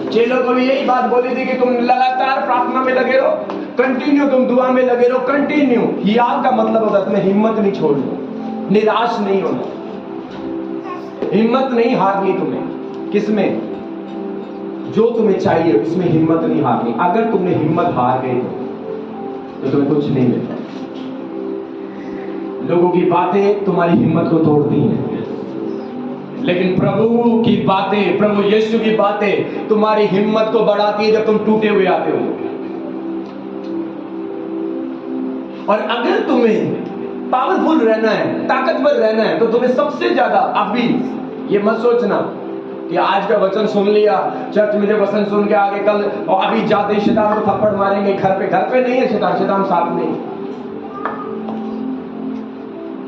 Speaker 2: चेलों को भी यही बात बोली थी कि तुम लगातार प्रार्थना में लगे रहो, कंटिन्यू तुम दुआ में लगे रहो, कंटिन्यू। हियाव का मतलब होता है तुम्हें हिम्मत नहीं छोड़ना, निराश नहीं होना, हिम्मत नहीं हारनी तुम्हें। किसमें? जो तुम्हें चाहिए उसमें हिम्मत नहीं हारनी। अगर तुमने हिम्मत हार गए तो तुम्हें कुछ नहीं मिलता। लोगों की बातें तुम्हारी हिम्मत को तोड़ती हैं, लेकिन प्रभु की बातें, प्रभु यीशु की बातें तुम्हारी हिम्मत को बढ़ाती है जब तुम टूटे हुए आते हो। और अगर तुम्हें पावरफुल रहना है, ताकतवर रहना है, तो तुम्हें सबसे ज्यादा अभी ये मत सोचना कि आज का वचन सुन लिया, चर्च में जब वचन सुन के आगे कल और अभी जाते ही शैतान को थप्पड़ मारेंगे। घर पे नहीं है शैतान, शैतान साथ नहीं।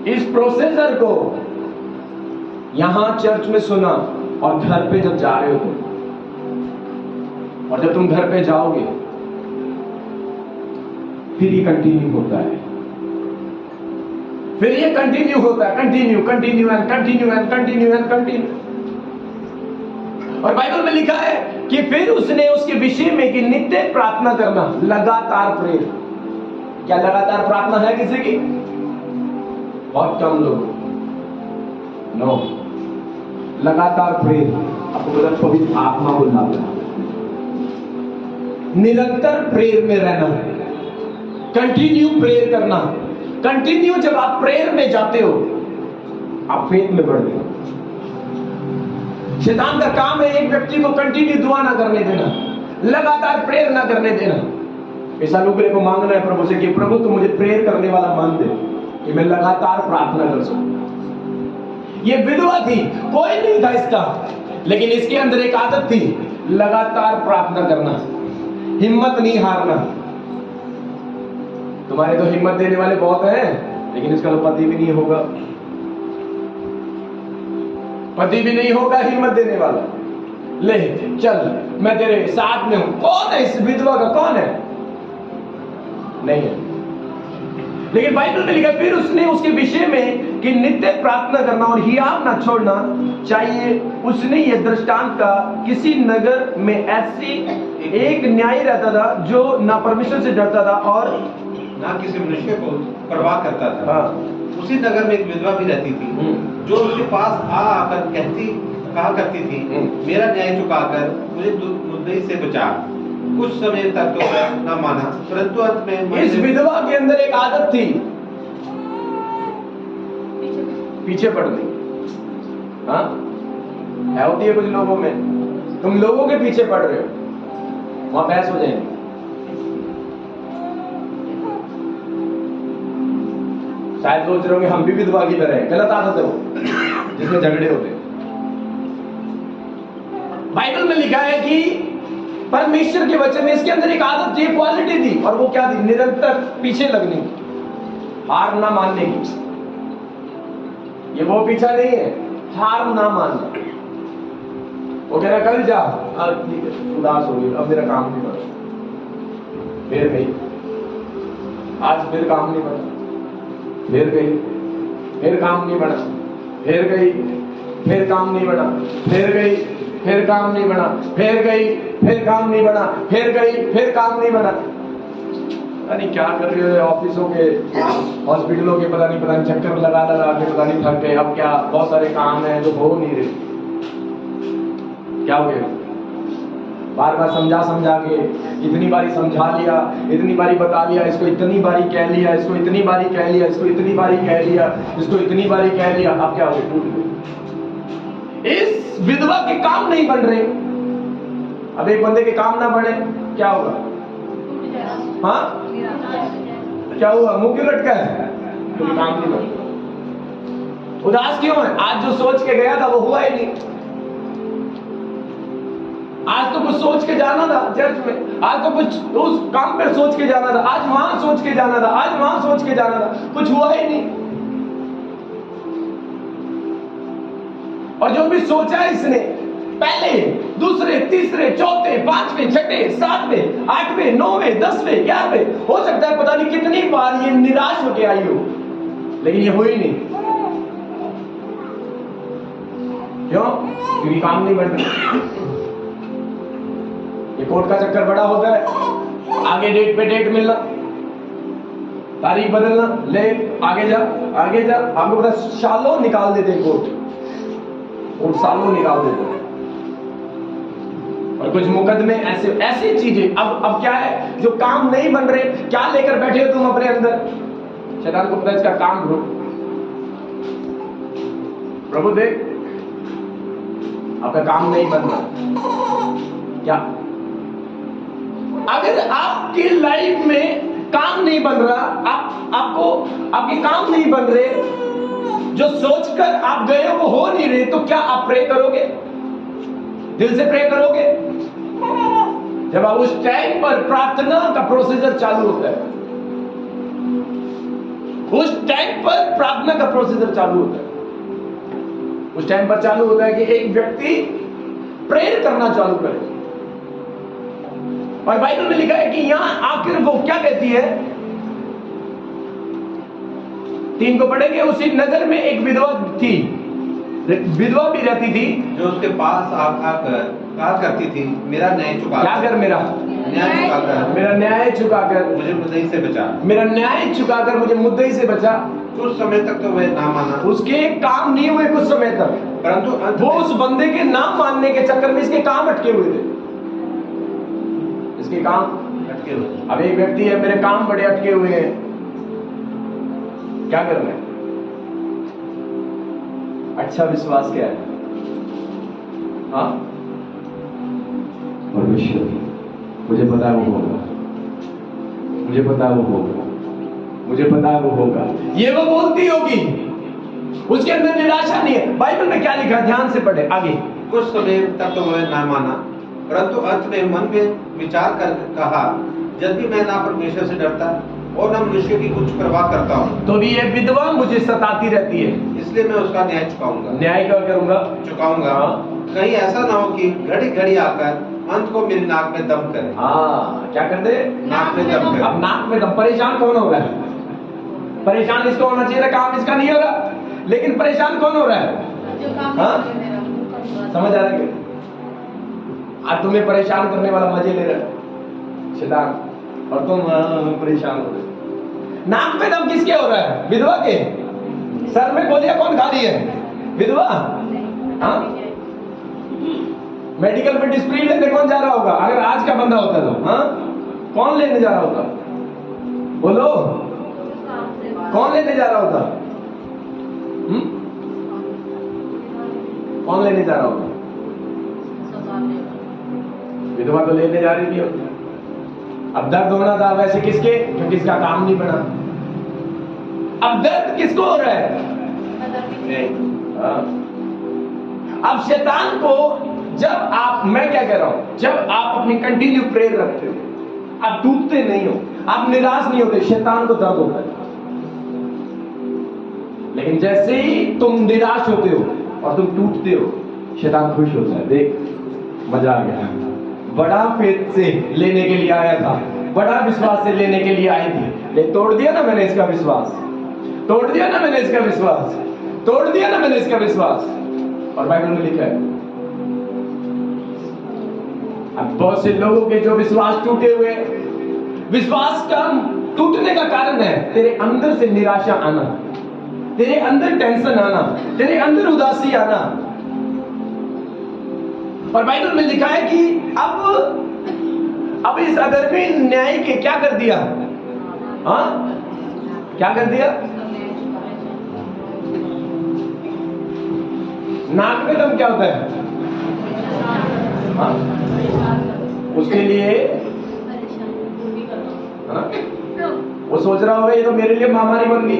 Speaker 2: इस प्रोसेसर को यहां चर्च में सुना और घर पे जब जा रहे हो तुम, और जब तुम घर पे जाओगे फिर ये कंटिन्यू होता है, फिर ये कंटिन्यू होता है, continue continue and continue and continue and continue. और बाइबल में लिखा है कि फिर उसने उसके विषय में कि नित्य प्रार्थना करना, लगातार प्रेयर। क्या लगातार प्रार्थना है किसी की? बहुत कम लोग। नो, लगातार प्रेयर आपको मतलब पवित्र आत्मा बुलाता है। निरंतर प्रेयर में रहना, कंटिन्यू प्रेयर करना। कंटिन्यू जब आप प्रेयर में जाते हो आप फेथ में बढ़ते हो। शैतान का काम है एक व्यक्ति को कंटिन्यू दुआ ना करने देना, लगातार प्रेयर ना करने देना। ऐसा लोगों को मांगना है प्रभु से कि प्रभु तू मुझे प्रेयर करने वाला मन दे कि मैं लगातार प्रार्थना कर सकूं। ये विधवा थी, कोई नहीं था इसका, लेकिन इसके अंदर एक आदत थी, लगातार प्रार्थना करना, हिम्मत नहीं हारना। तुम्हारे तो हिम्मत देने वाले बहुत हैं, लेकिन इसका तो पति भी नहीं होगा, पति भी नहीं होगा हिम्मत देने वाला। ले चल मैं तेरे साथ में हूं। कौन है इस विधवा का? कौन है? नहीं है। लेकिन बाइबल में लिखा फिर उसने उसके विषय में कि नित्य प्रार्थना करना और हियाव ना छोड़ना चाहिए। उसने ये दृष्टांत का किसी नगर में ऐसी एक न्यायी रहता था जो ना परमेश्वर से डरता था और
Speaker 3: ना किसी मनुष्य को परवाह करता था।
Speaker 2: हाँ।
Speaker 3: उसी नगर में एक विधवा भी रहती थी जो उसके पास आकर कहा करती थी, मेरा न्याय चुकाकर मुझे मुद्दई से बचा। कुछ समय तक तो न माना, परंतु अंत में
Speaker 2: इस विधवा के अंदर एक आदत थी पीछे पड़ने। हाँ, है होती है कुछ लोगों में। तुम लोगों के पीछे पड़ रहे हो, वहां बहस हो जाएगी। शायद सोच रहे होंगे हम भी विधवा की तरह है। गलत आदत है वो, जिसमें झगड़े होते हैं। बाइबल में लिखा है कि परमेश्वर के वचन में इसके अंदर एक आदत थी, क्वालिटी थी, और वो क्या थी? निरंतर पीछे लगने की, हार ना मानने की। ये वो पीछा नहीं है, हार ना मानना। वो कह रहा कल जा, ठीक है, उदास हो गई, अब मेरा काम नहीं बना, फिर गई, आज फिर काम नहीं बना, फिर गई, फिर काम नहीं बना, फिर गई, फिर काम नहीं बना, फिर गई, फिर काम नहीं बना, फिर गई, फिर काम नहीं बना, फिर गई, फिर काम नहीं बना। पता नहीं क्या कर रहे हो, ऑफिसों के, हॉस्पिटलों के, पता नहीं चक्कर लगा के पता नहीं थक गए। अब क्या, बहुत सारे काम हैं जो हो नहीं रहे। क्या हो गया? बार बार समझा के, इतनी बारी समझा लिया, इतनी बारी बता लिया, इसको इतनी बारी कह लिया, इसको इतनी बारी कह लिया, इसको इतनी बारी कह लिया, इसको इतनी बारी कह लिया। अब क्या हो गया? टूट गए। इस विधवा के काम नहीं बन रहे। अब एक बंदे के काम ना बने क्या होगा? हाँ, क्या हुआ? मुंह क्यों लटका है? क्योंकि काम नहीं बना। उदास क्यों है? आज जो सोच के गया था वो हुआ ही नहीं। आज तो कुछ सोच के जाना था चर्च में, आज तो कुछ उस काम पे सोच के जाना था, आज वहां सोच के जाना था, आज वहां सोच के जाना था, कुछ हुआ ही नहीं। और जो भी सोचा है इसने, पहले, दूसरे, तीसरे, चौथे, पांचवें, छठे, सातवें, आठवें, नौवें, 10वें, 11वें, हो सकता है पता नहीं कितनी बार ये निराश होके आई हो, लेकिन ये हुई नहीं। क्यों? क्योंकि काम नहीं बढ़ रहा। ये कोर्ट का चक्कर बड़ा होता है, आगे डेट पे डेट मिलना, तारीख बदलना, ले आगे जा, आगे जा। आपको पता सालों निकाल देते कोर्ट, और सालों निकाल देते हैं। और कुछ मुकदमे ऐसी चीजें। अब क्या है, जो काम नहीं बन रहे, क्या लेकर बैठे हो तुम अपने अंदर? शैतान को पता है इसका काम ढूंढ। प्रभु देख, आपका काम नहीं बन रहा। क्या अगर आपकी लाइफ में काम नहीं बन रहा, आपके काम नहीं बन रहे, जो सोचकर आप गए हो वो हो नहीं रहे, तो क्या आप प्रे करोगे? दिल से प्रे करोगे? जब आप उस टाइम पर प्रार्थना का प्रोसीजर चालू होता है, उस टाइम पर प्रार्थना का प्रोसीजर चालू होता है। उस टाइम पर चालू होता है कि एक व्यक्ति प्रेयर करना चालू करे। और बाइबल में लिखा है कि यहां आखिर वो क्या कहती है, 3 को पढ़ेंगे। उसी नगर में एक विधवा थी, विधवा भी रहती थी,
Speaker 3: जो उसके पास आकर कहा करती थी, मेरा न्याय चुका
Speaker 2: क्या कर, मेरा
Speaker 3: न्याय चुकाकर
Speaker 2: मेरा न्याय चुकाकर
Speaker 3: मुझे मुद्दई से बचा।
Speaker 2: मेरा न्याय चुकाकर मुझे मुद्दई से बचा।
Speaker 3: कुछ समय तक तो वह ना माना,
Speaker 2: उसके काम नहीं हुए कुछ समय तक,
Speaker 3: परंतु अंत
Speaker 2: वो
Speaker 3: में
Speaker 2: उस बंदे के नाम मानने के चक्कर में इसके काम अटके हुए थे, इसके काम
Speaker 3: अटके हुए।
Speaker 2: अब एक व्यक्ति है, मेरे काम बड़े अटके हुए हैं, क्या करना है? अच्छा विश्वास क्या है? हाँ,
Speaker 1: परमेश्वर मुझे पता है वो होगा, मुझे पता है वो होगा, मुझे पता है वो होगा।
Speaker 2: ये वो बोलती होगी, उसके अंदर निराशा नहीं है। बाइबल में क्या लिखा है, ध्यान से पढ़े आगे।
Speaker 3: कुछ समय तक तो वह ना माना, परंतु अंत में मन में विचार कर कहा, जब भी मैं ना परमेश्वर से डरता और ना मनुष्य की कुछ परवाह करता हूँ,
Speaker 2: तो भी ये विधवा मुझे सताती रहती है,
Speaker 3: इसलिए मैं उसका न्याय चुकाऊंगा।
Speaker 2: न्याय क्या करूंगा?
Speaker 3: चुकाऊंगा। कहीं ऐसा ना हो कि घड़ी घड़ी आकर अंत को मेरी नाक में दम करे।
Speaker 2: हाँ, क्या कर दे?
Speaker 3: नाक में दम करे।
Speaker 2: अब नाक में दम, परेशान कौन हो रहा है? परेशान इसको होना चाहिए था, काम इसका नहीं हो रहा, लेकिन परेशान कौन हो रहा है?
Speaker 4: जो काम
Speaker 2: हाँ?
Speaker 4: है मेरा, वो करवा।
Speaker 2: समझ आ रहा है? आज तुम्हें परेशान करने वाला मजे ले रहा है शैतान, और तुम परेशान हो रहे। नाक में दम किसके हो रहा है? विधवा के। सर में गोलियां कौन खा रही है? विधवा। हाँ? मेडिकल पे डिस्प्रिन लेने कौन जा रहा होगा अगर आज का बंदा होता तो? हाँ, कौन लेने जा रहा होता? बोलो, कौन लेने जा रहा होता? कौन लेने जा रहा होता? विधवा तो लेने जा रही थी। अब दर्द होना था वैसे किसके? क्योंकि इसका काम नहीं बना। अब दर्द किसको हो रहा है? हाँ। अब शैतान को जब आप, मैं क्या कह रहा हूं, जब आप अपनी कंटिन्यू प्रेयर रखते हो, आप टूटते नहीं हो, आप निराश नहीं होते, शैतान को दर्द होता है। लेकिन जैसे ही तुम निराश होते हो और तुम टूटते हो, शैतान खुश होता है। देख, मजा आ गया, बड़ा फेथ से लेने के लिए आया था, बड़ा विश्वास से लेने के लिए आई थी, ले तोड़ दिया ना मैंने इसका विश्वास, तोड़ दिया ना मैंने इसका विश्वास, तोड़ दिया ना मैंने इसका विश्वास। और बाइबल में लिखा है, अब बहुत से लोगों के जो विश्वास टूटे हुए, विश्वास का टूटने का कारण है तेरे अंदर से निराशा आना, तेरे अंदर टेंशन आना, तेरे अंदर उदासी आना। और बाइबल में लिखा है कि अब इस अधर्मी न्याय के क्या कर दिया? हाँ, क्या कर दिया? नाक में दम क्या होता है? हाँ? उसके लिए हाँ? वो सोच रहा होगा ये तो मेरे लिए महामारी बन गई,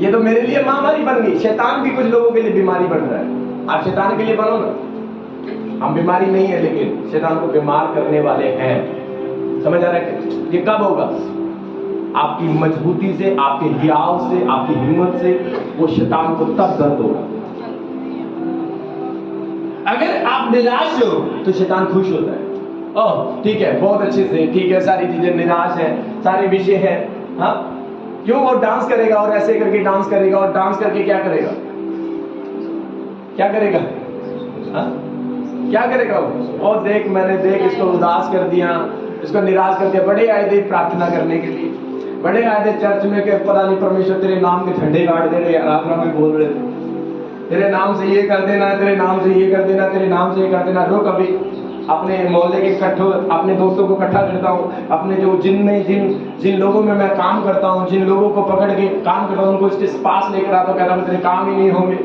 Speaker 2: ये तो मेरे लिए महामारी बन गई। शैतान भी कुछ लोगों के लिए बीमारी बन रहा है। आप शैतान के लिए बनो ना। हम बीमारी नहीं है, लेकिन शैतान को बीमार करने वाले हैं। समझ आ रहा है? ये कब होगा? आपकी मजबूती से, आपके हियाव से, आपकी हिम्मत से वो शैतान को तब दर्द होगा। अगर आप निराश हो तो शैतान खुश होता है। ओह ठीक है, बहुत अच्छे से, ठीक है, सारी चीजें निराश है, सारे विषय है। हाँ, क्यों? वो डांस करेगा और ऐसे करके डांस करेगा, और डांस करके क्या करेगा? क्या करेगा? हाँ? क्या करेगा वो? और देख, मैंने देख इसको उदास कर दिया, इसको निराश कर दिया। बड़े आए थे प्रार्थना करने के लिए, बड़े आए थे चर्च में के पता नहीं परमेश्वर तेरे नाम के झंडे गाड़ दे रहे, आराधना में बोल रहे थे तेरे नाम से ये कर देना, तेरे नाम से ये कर देना, तेरे नाम से ये कर देना। रुक, अभी अपने मोहल्ले के इकट्ठे, अपने दोस्तों को इकट्ठा करता हूँ, अपने जो जिन लोगों में मैं काम करता हूँ, जिन लोगों को पकड़ के काम करता हूँ, उनको इसके पास लेकर आता हूँ, कह रहा हूँ तेरे काम ही नहीं होंगे।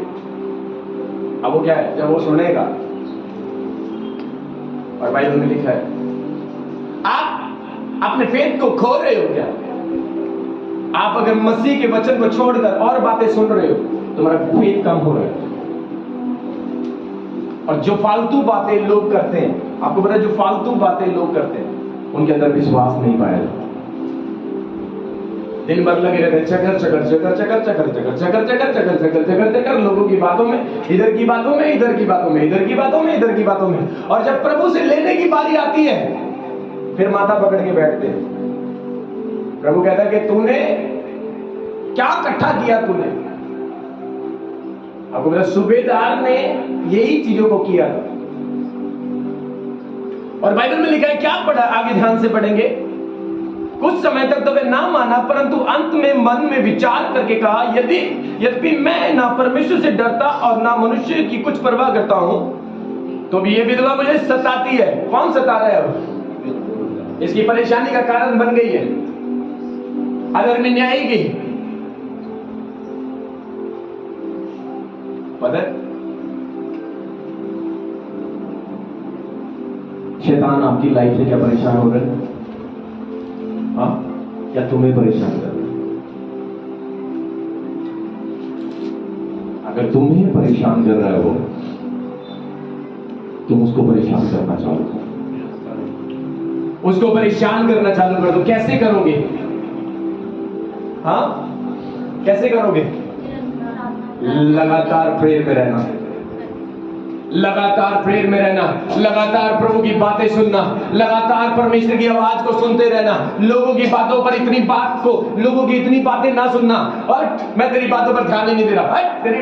Speaker 2: अब वो क्या है, जब वो सुनेगा, और बाइबल में लिखा है, आप अपने फेथ को खो रहे हो क्या? आप अगर मसीह के वचन को छोड़कर और बातें सुन रहे हो, तुम्हारा फेथ कम हो रहा है। और जो फालतू बातें लोग करते हैं, आपको पता है, जो फालतू बातें लोग करते हैं, उनके अंदर विश्वास नहीं पाया जाता। दिन भर लगे रहते हैं चकर चकर चकर चकर चकर चकर चकर चकर चकर चकर चकर चकर लोगों की बातों में, इधर की बातों में, इधर की बातों में, इधर की बातों में, इधर की बातों में। और जब प्रभु से लेने की बारी आती है फिर माथा पकड़ के बैठते हैं। प्रभु कहता है कि तूने क्या इकट्ठा किया तूने? आपको मेरा सूबेदार ने यही चीजों को किया था। और बाइबल में लिखा है, क्या पढ़ा, आगे ध्यान से पढ़ेंगे। कुछ समय तक तो वे ना माना, परंतु अंत में मन में विचार करके कहा, यद्यपि मैं ना परमेश्वर से डरता और ना मनुष्य की कुछ परवाह करता हूं, तो भी ये विधवा मुझे सताती है। कौन सता रहा है? अब इसकी परेशानी का कारण बन गई है अधर्मी न्यायी की। पता है, शैतान आपकी लाइफ से क्या परेशान हो रहा है? हाँ, क्या तुम्हें परेशान कर रहा है? अगर तुम्हें परेशान कर रहा है वो, तुम उसको परेशान करना चालू करो, उसको परेशान करना चालू कर दो। कैसे करोगे? हाँ, कैसे करोगे? लगातार प्रेयर में रहना, लगातार प्रेयर में रहना, लगातार प्रभु की बातें सुनना, लगातार परमेश्वर की आवाज को सुनते रहना, लोगों की बातों पर लोगों की इतनी बातें ना सुनना। और मैं तेरी बातों पर ध्यान ही नहीं दे रहा, तेरी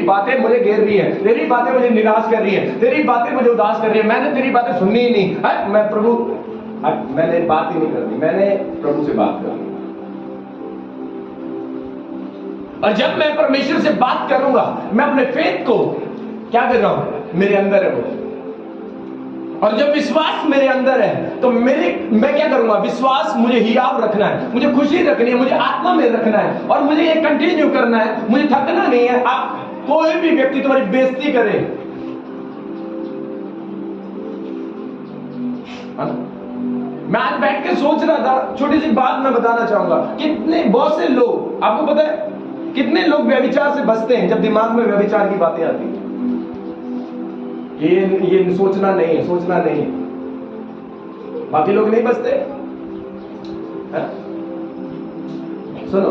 Speaker 2: बातें मुझे घेर रही है, तेरी बातें मुझे निराश कर रही है, तेरी बातें मुझे उदास कर रही है, मैंने तेरी बातें सुननी ही नहीं। मैंने बात ही नहीं करनी, मैंने प्रभु से बात करनी। और जब मैं परमेश्वर से बात करूंगा, मैं अपने फेथ को क्या कर रहा हूं? मेरे अंदर है वो। और जब विश्वास मेरे अंदर है तो मैं क्या करूंगा? विश्वास मुझे हियाव रखना है, मुझे खुशी रखनी है, मुझे आत्मा में रखना है, और मुझे ये कंटिन्यू करना है, मुझे थकना नहीं है। आप कोई भी व्यक्ति तुम्हारी बेइज्जती करे, मैं आज बैठ के सोच रहा था, छोटी सी बात मैं बताना चाहूंगा। कितने बहुत से लोग, आपको पता है कितने लोग व्यभिचार से बचते हैं जब दिमाग में व्यभिचार की बातें आती हैं। ये सोचना नहीं है, सोचना नहीं है। बाकी लोग नहीं बचते है? सुनो,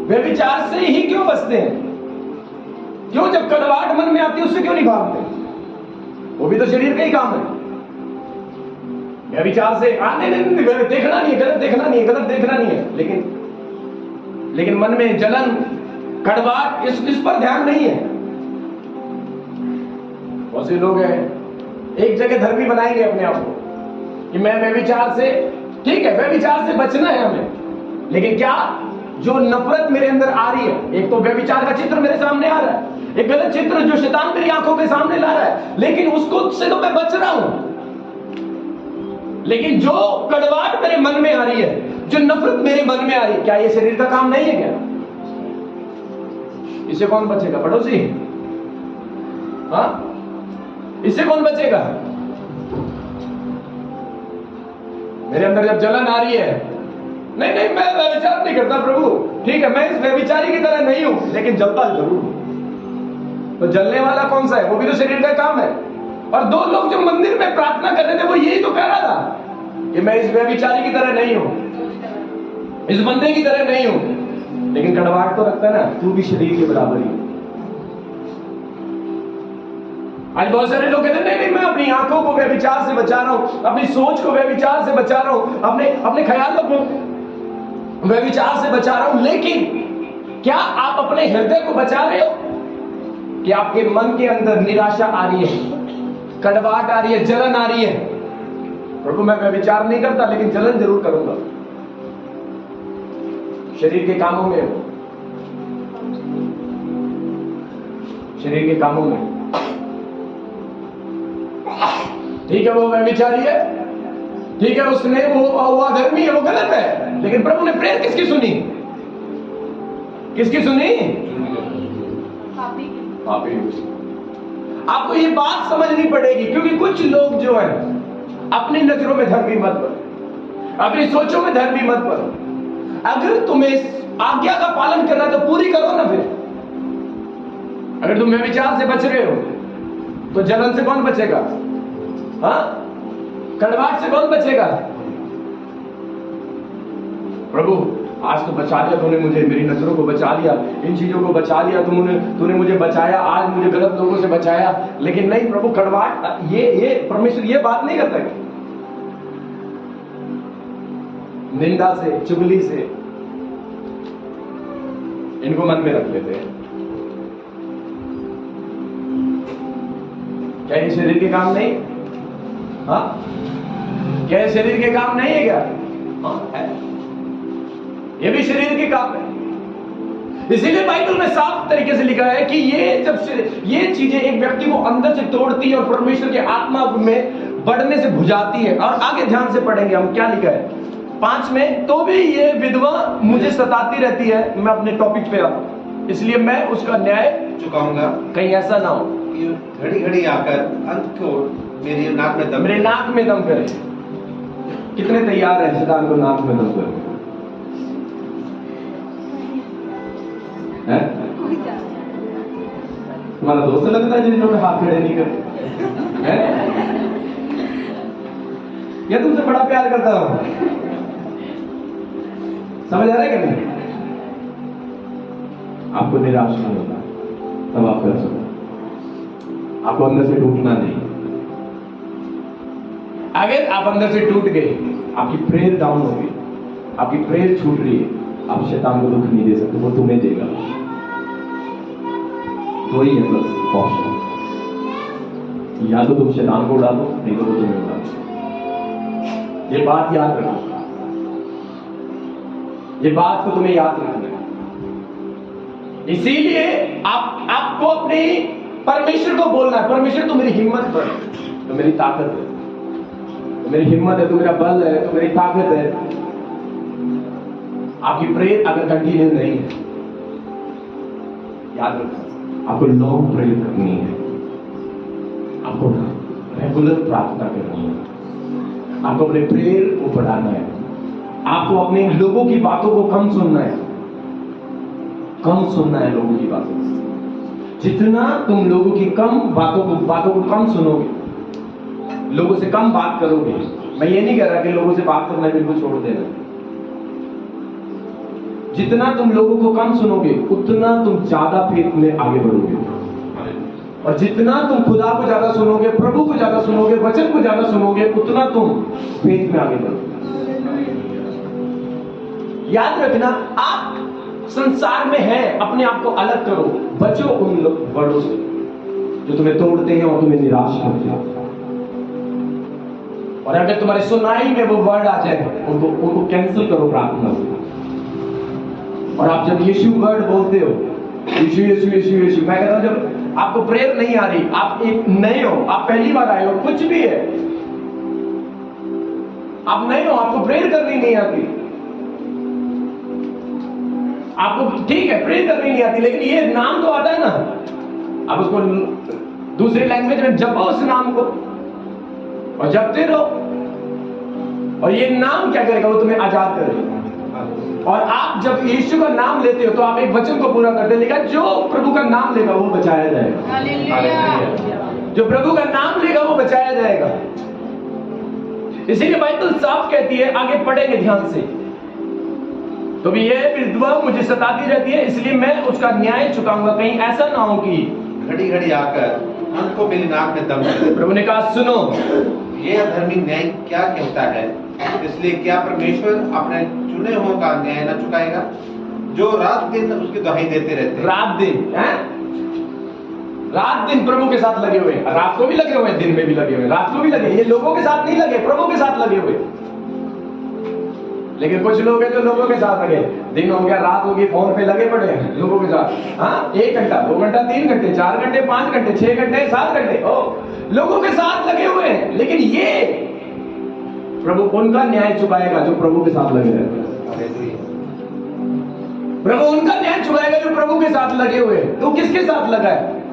Speaker 2: व्यभिचार से ही क्यों बचते हैं? क्यों? जब कड़वाहट मन में आती है उससे क्यों नहीं भागते? वो भी तो शरीर का ही काम है। व्यभिचार से नहीं, देखना नहीं है, गलत देखना नहीं है, गलत देखना नहीं है, लेकिन मन में जलन, कड़वाहट, इस पर ध्यान नहीं है। बहुत से लोग हैं एक जगह धर्मी बनाएंगे अपने आप को कि मैं व्यभिचार से, ठीक है व्यभिचार से बचना है हमें, लेकिन क्या जो नफरत मेरे अंदर आ रही है, एक तो व्यभिचार का चित्र मेरे सामने आ रहा है, एक गलत चित्र जो शैतान मेरी आंखों के सामने ला रहा है, लेकिन उसको से तो मैं बच रहा हूं। लेकिन जो कड़वाहट मेरे मन में आ रही है, जो नफरत मेरे मन में आ रही है, क्या ये शरीर का काम नहीं है क्या? इससे कौन बचेगा? पड़ोसी? हाँ, इससे कौन बचेगा? मेरे अंदर जब जलन आ रही है, नहीं मैं व्यभिचार नहीं करता प्रभु, ठीक है मैं इस व्यभिचारी की तरह नहीं हूं, लेकिन जलता जरूर। तो जलने वाला कौन सा है? वो भी तो शरीर का काम है। और दो लोग जो मंदिर में प्रार्थना कर रहे थे वो यही तो कह रहा था कि मैं इस व्यभिचारी की तरह नहीं हूं, इस बंदे की तरह नहीं हूं, लेकिन कड़वाहट तो रखता है ना, तू भी शरीर के बराबर ही। आज बहुत सारे लोग कहते हैं नहीं मैं अपनी आंखों को व्यभिचार से बचा रहा हूं, अपनी सोच को व्यभिचार से बचा रहा हूं, अपने ख्यालों को व्यभिचार से बचा रहा हूं। लेकिन क्या आप अपने हृदय को बचा रहे हो? कि आपके मन के अंदर निराशा आ रही है, कड़वाहट आ रही है, जलन आ रही है? प्रभु मैं व्यभिचार नहीं करता, लेकिन जलन जरूर करूंगा। शरीर के कामों में, शरीर के कामों में, ठीक है वो व्यभिचारी है, ठीक है उसने वो अधर्मी है, वो गलत है, लेकिन प्रभु ने प्रेयर किसकी सुनी? किसकी सुनी? आपको ये बात समझनी पड़ेगी, क्योंकि कुछ लोग जो है अपनी नजरों में धर्मी मत बनो, अपनी सोचों में धर्मी मत बनो। अगर तुम्हें आज्ञा का पालन करना तो पूरी करो ना। फिर अगर तुम व्यभिचार से बच रहे हो तो जलन से कौन बचेगा? हाँ, कड़वाहट से कौन बचेगा? प्रभु आज तो बचा लिया तूने मुझे, मेरी नजरों को बचा लिया, इन चीजों को बचा लिया, तूने मुझे बचाया, आज मुझे गलत लोगों से बचाया। लेकिन नहीं प्रभु, कड़वाहट, ये परमेश्वर ये बात नहीं करता है। निंदा से, चुगली से, इनको मन में रख लेते हैं। क्या ये शरीर के काम नहीं? हाँ, क्या ये शरीर के काम नहीं है क्या? हाँ है, ये भी शरीर के काम है। इसीलिए बाइबल में साफ तरीके से लिखा है कि ये चीजें एक व्यक्ति को अंदर से तोड़ती है और परमेश्वर के आत्मा में बढ़ने से बुझाती है। और आगे ध्यान से पढ़ेंगे हम क्या लिखा है 5 में, तो भी ये विधवा मुझे सताती रहती है। मैं अपने टॉपिक पे आऊं, इसलिए मैं उसका न्याय
Speaker 3: चुकाऊंगा।
Speaker 2: कहीं ऐसा ना हो
Speaker 3: घड़ी घड़ी आकर अंत को मेरे नाक में दम
Speaker 2: करे। कितने तैयार हैं शैतान को नाक में दम करने? तुम्हारा दोस्त लगता है जिन्होंने हाथ खड़े नहीं करते हैं? या तुमसे बड़ा प्यार करता हूं? समझ आ रहा है कि नहीं? आपको निराश नहीं होता तब आप कर सकते, आपको अंदर से टूटना नहीं। अगर आप अंदर से टूट गए, आपकी प्रेयर डाउन हो गई, आपकी प्रेयर छूट रही है, आप शैतान को दुख नहीं दे सकते, वो तुम्हें देगा। तो ही है बस ऑप्शन, या तो तुम शैतान को उड़ा दो, नहीं तो वो तुम्हें उड़ा दो। ये बात याद रखो, ये बात को तुम्हें याद रखना है। इसीलिए आपको अपनी परमेश्वर को बोलना है, परमेश्वर तो मेरी हिम्मत बढ़, तो मेरी ताकत है, तो मेरी हिम्मत है, तो मेरा बल है, तो मेरी ताकत है। आपकी प्रेयर अगर कंटिन्यू नहीं है, याद रखना, आपको लॉन्ग प्रेयर करनी है, आपको रेगुलर प्रार्थना करनी है, आपको अपने प्रेयर को बढ़ाना है, आपको अपने लोगों की बातों को कम सुनना है, कम सुनना है लोगों की बातों को। जितना तुम लोगों की बातों को कम सुनोगे, लोगों से कम बात करोगे, मैं ये नहीं कह रहा कि लोगों से बात करना बिल्कुल छोड़ देना, जितना तुम लोगों को कम सुनोगे उतना तुम ज्यादा फेथ में आगे बढ़ोगे। और जितना तुम खुदा को ज्यादा सुनोगे, प्रभु को ज्यादा सुनोगे, वचन को ज्यादा सुनोगे, उतना तुम फेथ में आगे बढ़ोगे। याद रखना, आप संसार में है, अपने आप को अलग करो, बचो उन वर्डों से जो तुम्हें तोड़ते हैं और तुम्हें निराश करते हैं। और अगर तुम्हारे सुनाई में वो वर्ड आ जाए, उनको कैंसिल करो प्रार्थना से। और आप जब यीशु वर्ड बोलते हो, यीशु यीशु यीशु यीशु, मैं कहता हूं जब आपको प्रेयर नहीं आ रही, आप एक नए हो, आप पहली बार आए हो, कुछ भी है, आप नए हो, आपको प्रेयर करनी नहीं आती, आपको ठीक है प्रेयर करनी नहीं आती, लेकिन ये नाम तो आता है ना, आप उसको दूसरी लैंग्वेज में जपो उस नाम को और जपते रहो। और ये नाम क्या करेगा? वो तुम्हें आजाद करेगा। और आप जब यीशु का नाम लेते हो तो आप एक वचन को पूरा करते, लेकिन जो प्रभु का नाम लेगा वो बचाया जाएगा। जो प्रभु का नाम लेगा वो बचाया जाएगा। इसीलिए बाइबल साफ कहती है, आगे पढ़ेंगे ध्यान से, तो भी ये विधवा मुझे सताती रहती है, इसलिए मैं उसका न्याय चुकाऊंगा। कहीं ऐसा ना हो कि
Speaker 3: घड़ी घड़ी आकर अंत को मेरी नाक में दम करे।
Speaker 2: प्रभु ने कहा सुनो,
Speaker 3: ये अधर्मी न्याय क्या कहता है? इसलिए क्या परमेश्वर अपने चुने हुओं का न्याय न चुकाएगा, जो रात दिन उसकी दुहाई देते रहते हैं?
Speaker 2: रात दिन है, रात दिन प्रभु के साथ लगे हुए, रात को भी लगे हुए, दिन में भी लगे हुए, रात को भी लगे। ये लोगों के साथ नहीं लगे, प्रभु के साथ लगे हुए। लेकिन कुछ लोग हैं जो लोगों के साथ लगे, दिन हो गया, रात होगी, फोन पे लगे पड़े हैं लोगों के साथ। हाँ, 1 घंटा 2 घंटा 3 घंटे 4 घंटे 5 घंटे 6 घंटे 7 घंटे लोगों के साथ लगे हुए हैं। लेकिन ये प्रभु उनका न्याय चुकाएगा जो प्रभु के साथ लगे रहते हैं। प्रभु उनका न्याय चुकाएगा जो प्रभु के साथ लगे हुए। तो किसके साथ लगा है?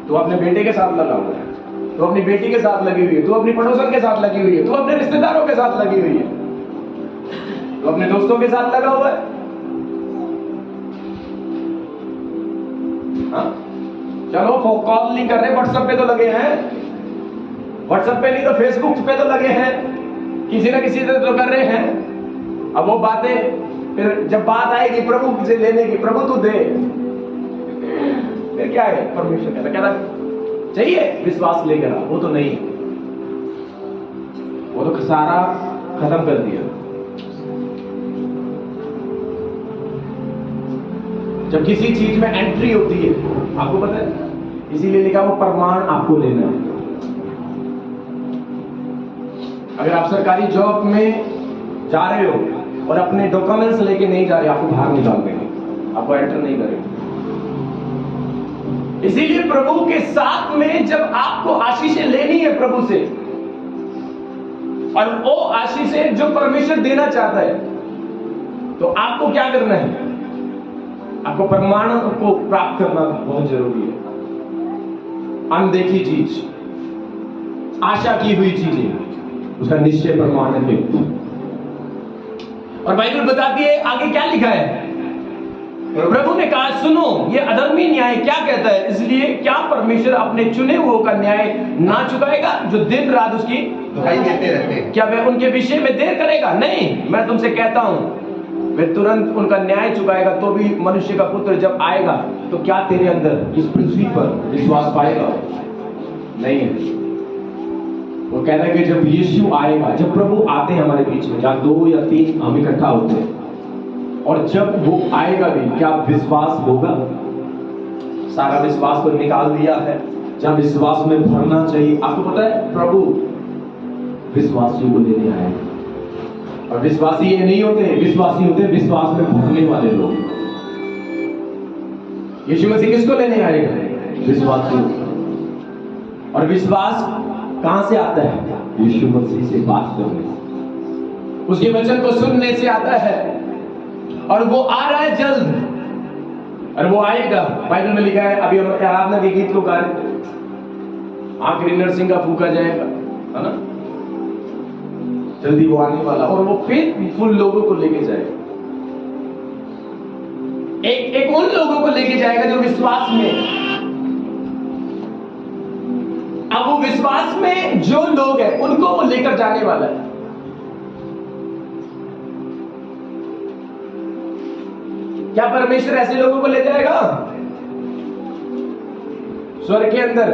Speaker 2: तो अपने बेटे के साथ लगा हुआ है, तो अपनी बेटी के साथ लगी हुई है, तो अपनी पड़ोसन के साथ लगी हुई है, तो अपने रिश्तेदारों के साथ लगी हुई है, तो अपने दोस्तों के साथ लगा हुआ है। हाँ? चलो कॉल नहीं कर रहे, व्हाट्सएप पे तो लगे हैं, व्हाट्सएप पे नहीं तो फेसबुक पे तो लगे हैं, किसी ना किसी से तो कर रहे हैं। अब वो बातें फिर जब बात आएगी प्रभु से लेने की, प्रभु तू दे, फिर क्या है? परमेश्वर कहता चाहिए विश्वास लेकर आ, वो तो नहीं, वो तो सारा खत्म कर दिया। जब किसी चीज में एंट्री होती है, आपको पता है, इसीलिए लिखा वो प्रमाण आपको लेना है। अगर आप सरकारी जॉब में जा रहे हो और अपने डॉक्यूमेंट्स लेके नहीं जा रहे, आपको बाहर निकाल देंगे, आपको एंटर नहीं करेंगे। इसीलिए प्रभु के साथ में जब आपको आशीषें लेनी है प्रभु से, और वो आशीषें जो परमेश्वर देना चाहता है, तो आपको क्या करना है? आपको प्रमाण को प्राप्त करना बहुत जरूरी है। अनदेखी चीज, आशा की हुई चीजें, उसका निश्चय प्रमाण है। और बाइबल बताती है आगे क्या लिखा है? प्रभु ने कहा सुनो, ये अधर्मी न्याय क्या कहता है, इसलिए क्या परमेश्वर अपने चुने हुओं का न्याय ना चुकाएगा जो दिन रात उसकी
Speaker 3: दुहाई देते रहते हैं?
Speaker 2: क्या वह उनके विषय में देर करेगा? नहीं, मैं तुमसे कहता हूं वह तुरंत उनका न्याय चुकाएगा। तो भी मनुष्य का पुत्र जब आएगा तो क्या तेरे अंदर इस पृथ्वी पर विश्वास पाएगा? नहीं है। वो कहता है कि जब यीशु आएगा, जब प्रभु आते हैं हमारे बीच में, जहां 2 या 3 हम इकट्ठा होते हैं, और जब वो आएगा भी, क्या विश्वास होगा? सारा विश्वास को निकाल दिया है, जहां विश्वास में भरना चाहिए। आपको पता है प्रभु विश्वासियों को लेने आएगा, और विश्वासी ये नहीं होते, विश्वासी होते विश्वास में भरने वाले लोग। यीशु मसीह किसको लेने आएगा? विश्वासियों। और विश्वास कहां से आता है? यीशु मसीह से बात करने से, उसके वचन को सुनने से आता है। और वो आ रहा है जल्द, और वो आएगा। बाइबल में लिखा है, अभी हम आराधना के गीत को गा रहे थे, आखिरी नरसिंह का फूका जाएगा, है ना? जल्दी वो आने वाला, और वो फेथफुल लोगों को लेके जाएगा। एक उन लोगों को लेके जाएगा जो विश्वास में। अब वो विश्वास में जो लोग हैं उनको वो लेकर जाने वाला है। क्या परमेश्वर ऐसे लोगों को ले जाएगा स्वर्ग के अंदर,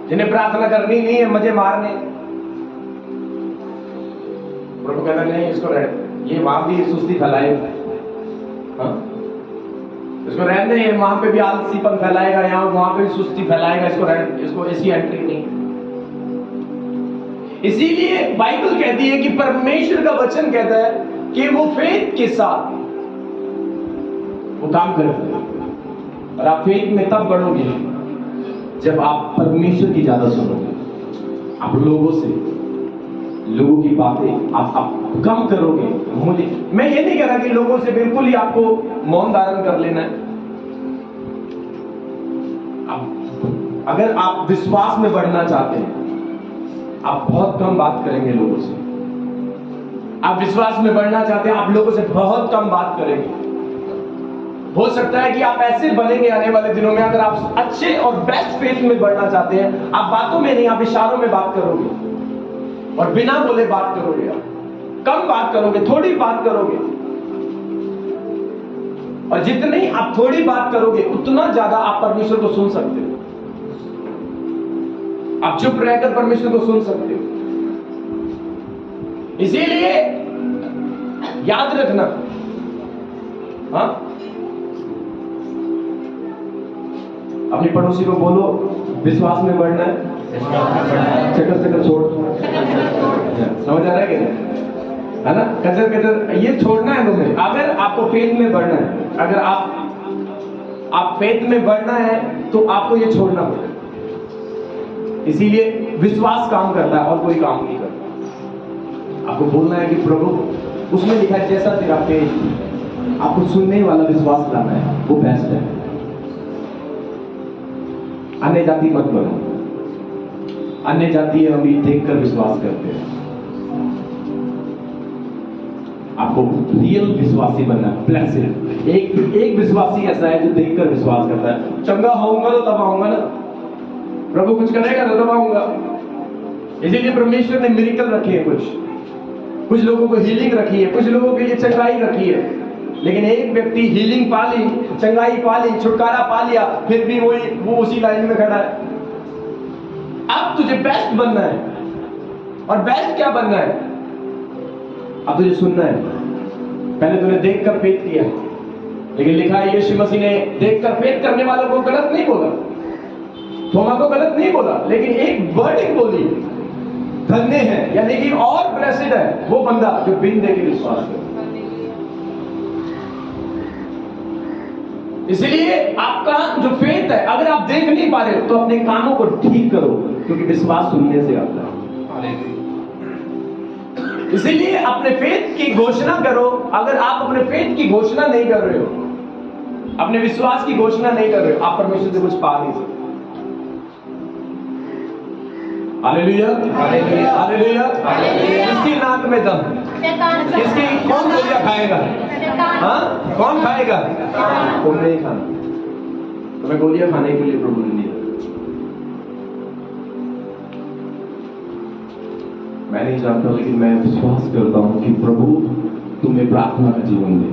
Speaker 2: जिन्हें प्रार्थना करनी नहीं है, मजे मारने? प्रभु कहता नहीं, इसको ये वहां भी सुस्ती फैलाएगा, हाँ? इसको रहने दे, वहां पे भी आलसीपन फैलाएगा, यहाँ वहां पे भी सुस्ती फैलाएगा, इसको ऐसी एंट्री नहीं। इसीलिए बाइबल कहती है कि परमेश्वर का वचन कहता है कि वो फेथ के साथ वो काम करेगा। और आप फेथ में तब बढ़ोगे जब आप परमेश्वर की ज्यादा सुनोगे, आप लोगों की बातें आप कम करोगे। मैं ये नहीं कह रहा कि लोगों से बिल्कुल ही आपको मौन धारण कर लेना है। अगर आप विश्वास में बढ़ना चाहते हैं, आप बहुत कम बात करेंगे लोगों से। आप विश्वास में बढ़ना चाहते हैं, आप लोगों से बहुत कम बात करेंगे। हो सकता है कि आप ऐसे बनेंगे आने वाले दिनों में, अगर आप अच्छे और बेस्ट फेथ में बढ़ना चाहते हैं, आप बातों में नहीं, आप इशारों में बात करोगे, और बिना बोले बात करोगे। आप कम बात करोगे, थोड़ी बात करोगे, और जितनी आप थोड़ी बात करोगे उतना ज्यादा आप परमेश्वर को सुन सकते हो। आप चुप रहकर परमेश्वर को सुन सकते हो। इसीलिए याद रखना, हाँ, अपने पड़ोसी को बोलो विश्वास में बढ़ना है, चक्कर छोड़, समझ आ रहा है क्या? है ना? कचर ये छोड़ना है तुम्हें। अगर आपको फेथ में बढ़ना है, अगर आप फेथ में बढ़ना है, तो आपको ये छोड़ना पड़ेगा। इसीलिए विश्वास काम करता है और कोई काम नहीं करता। आपको बोलना है कि प्रभु, उसमें लिखा है जैसा तेरा फेथ, आपको सुनने वाला विश्वास लाना है, वो बेस्ट है। अन्य जाति मत बनो। अन्य जाति हम भी देखकर विश्वास करते हैं। आपको रियल विश्वासी बनना है, ब्लेस्ड। एक विश्वासी ऐसा है जो देखकर विश्वास करता है। चंगा होऊंगा तो तब आऊंगा ना, प्रभु कुछ करेगा तो तब आऊंगा। इसीलिए परमेश्वर ने मिरेकल रखे हैं कुछ, कुछ लोगों को हीलिंग रखी है, कुछ लोगों के लिए चंगाई रखी है, लेकिन एक व्यक्ति हीलिंग पा ली, चंगाई पा ली, छुटकारा पा लिया, फिर भी वो उसी लाइन में खड़ा है। अब तुझे बेस्ट बनना है, और बेस्ट क्या बनना है? अब तुझे सुनना है। पहले तूने देखकर फेथ किया, लेकिन लिखा है यीशु मसीह ने देखकर फेथ करने वालों को गलत नहीं बोला, थोमा को गलत नहीं बोला, लेकिन एक वर्डिंग बोली, धन्य है, यानी कि और ब्लेस्ड है वो बंदा जो बिन देखे विश्वास करे। इसलिए आपका जो फेथ है, अगर आप देख नहीं पा रहे हो तो अपने कामों को ठीक करो, क्योंकि विश्वास सुनने से आता है।
Speaker 3: हालेलुया।
Speaker 2: इसीलिए अपने फेथ की घोषणा करो। अगर आप अपने फेथ की घोषणा नहीं कर रहे हो, अपने विश्वास की घोषणा नहीं कर रहे हो, आप परमेश्वर से कुछ पा नहीं सकते। Hallelujah, hallelujah, hallelujah. किसकी नाक में दम?
Speaker 4: शैतान का।
Speaker 2: किसकी? कौन गोलियां खाएगा?
Speaker 4: शैतान।
Speaker 2: हाँ, कौन खाएगा? तुम नहीं खाना। तुम्हें गोलियां खाने के लिए प्रभु ने दिया। मैं नहीं जानता, लेकिन मैं विश्वास करता हूं कि प्रभु तुम्हें प्रार्थना का जीवन दे।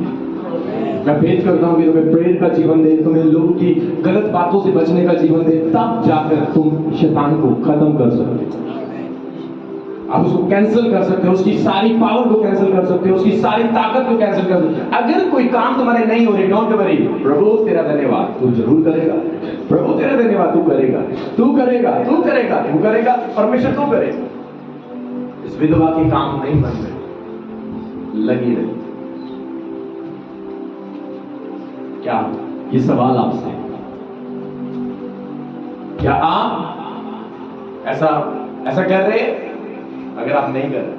Speaker 2: मैं फेथ करता हूं कि तुम्हें प्रेयर का जीवन दे, तुम्हें लोगों की गलत बातों से बचने का जीवन दे, तब जाकर तुम शैतान को खत्म कर सकते हो। आप उसको कैंसिल कर सकते हो, उसकी सारी पावर को कैंसिल कर सकते हो, उसकी सारी ताकत को कैंसिल कर सकते हो। अगर कोई काम तुम्हारे नहीं हो रहे, डोंट वरी, प्रभु तेरा धन्यवाद, तू जरूर करेगा। प्रभु तेरा धन्यवाद, तू करेगा, तू करेगा, तू करेगा, तू करेगा, परमेश्वर तू करेगा। इस विधवा के काम नहीं बन रहे, लगी रही। क्या ये सवाल आपसे, क्या आप ऐसा कर रहे? अगर आप नहीं कर रहे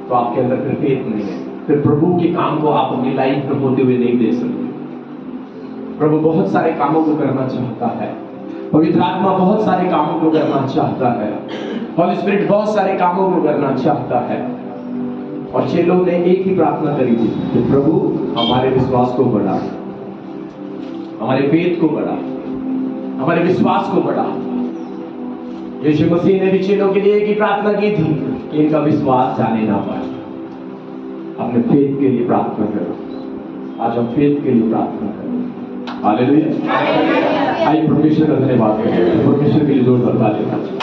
Speaker 2: तो आपके अंदर फिर फेथ नहीं है, फिर प्रभु के काम को आप अपनी लाइफ में होते हुए नहीं देख सकते। प्रभु बहुत सारे कामों को करना चाहता है, पवित्र आत्मा बहुत सारे कामों को करना चाहता है, हॉली स्पिरिट बहुत सारे कामों को करना चाहता है। और चेलों ने एक ही प्रार्थना करी थी कि प्रभु हमारे विश्वास को बढ़ा, हमारे फेथ को बढ़ा, हमारे विश्वास को बढ़ा। यीशु मसीह ने भी चेलों के लिए एक ही प्रार्थना की थी कि इनका विश्वास जाने ना पाए। अपने फेथ के लिए प्रार्थना करो। आज हम फेथ के लिए प्रार्थना करें। हालेलुया। आइए परमेश्वर का धन्यवाद करें, परमेश्वर के लिए जोरदार ताली बजाएं।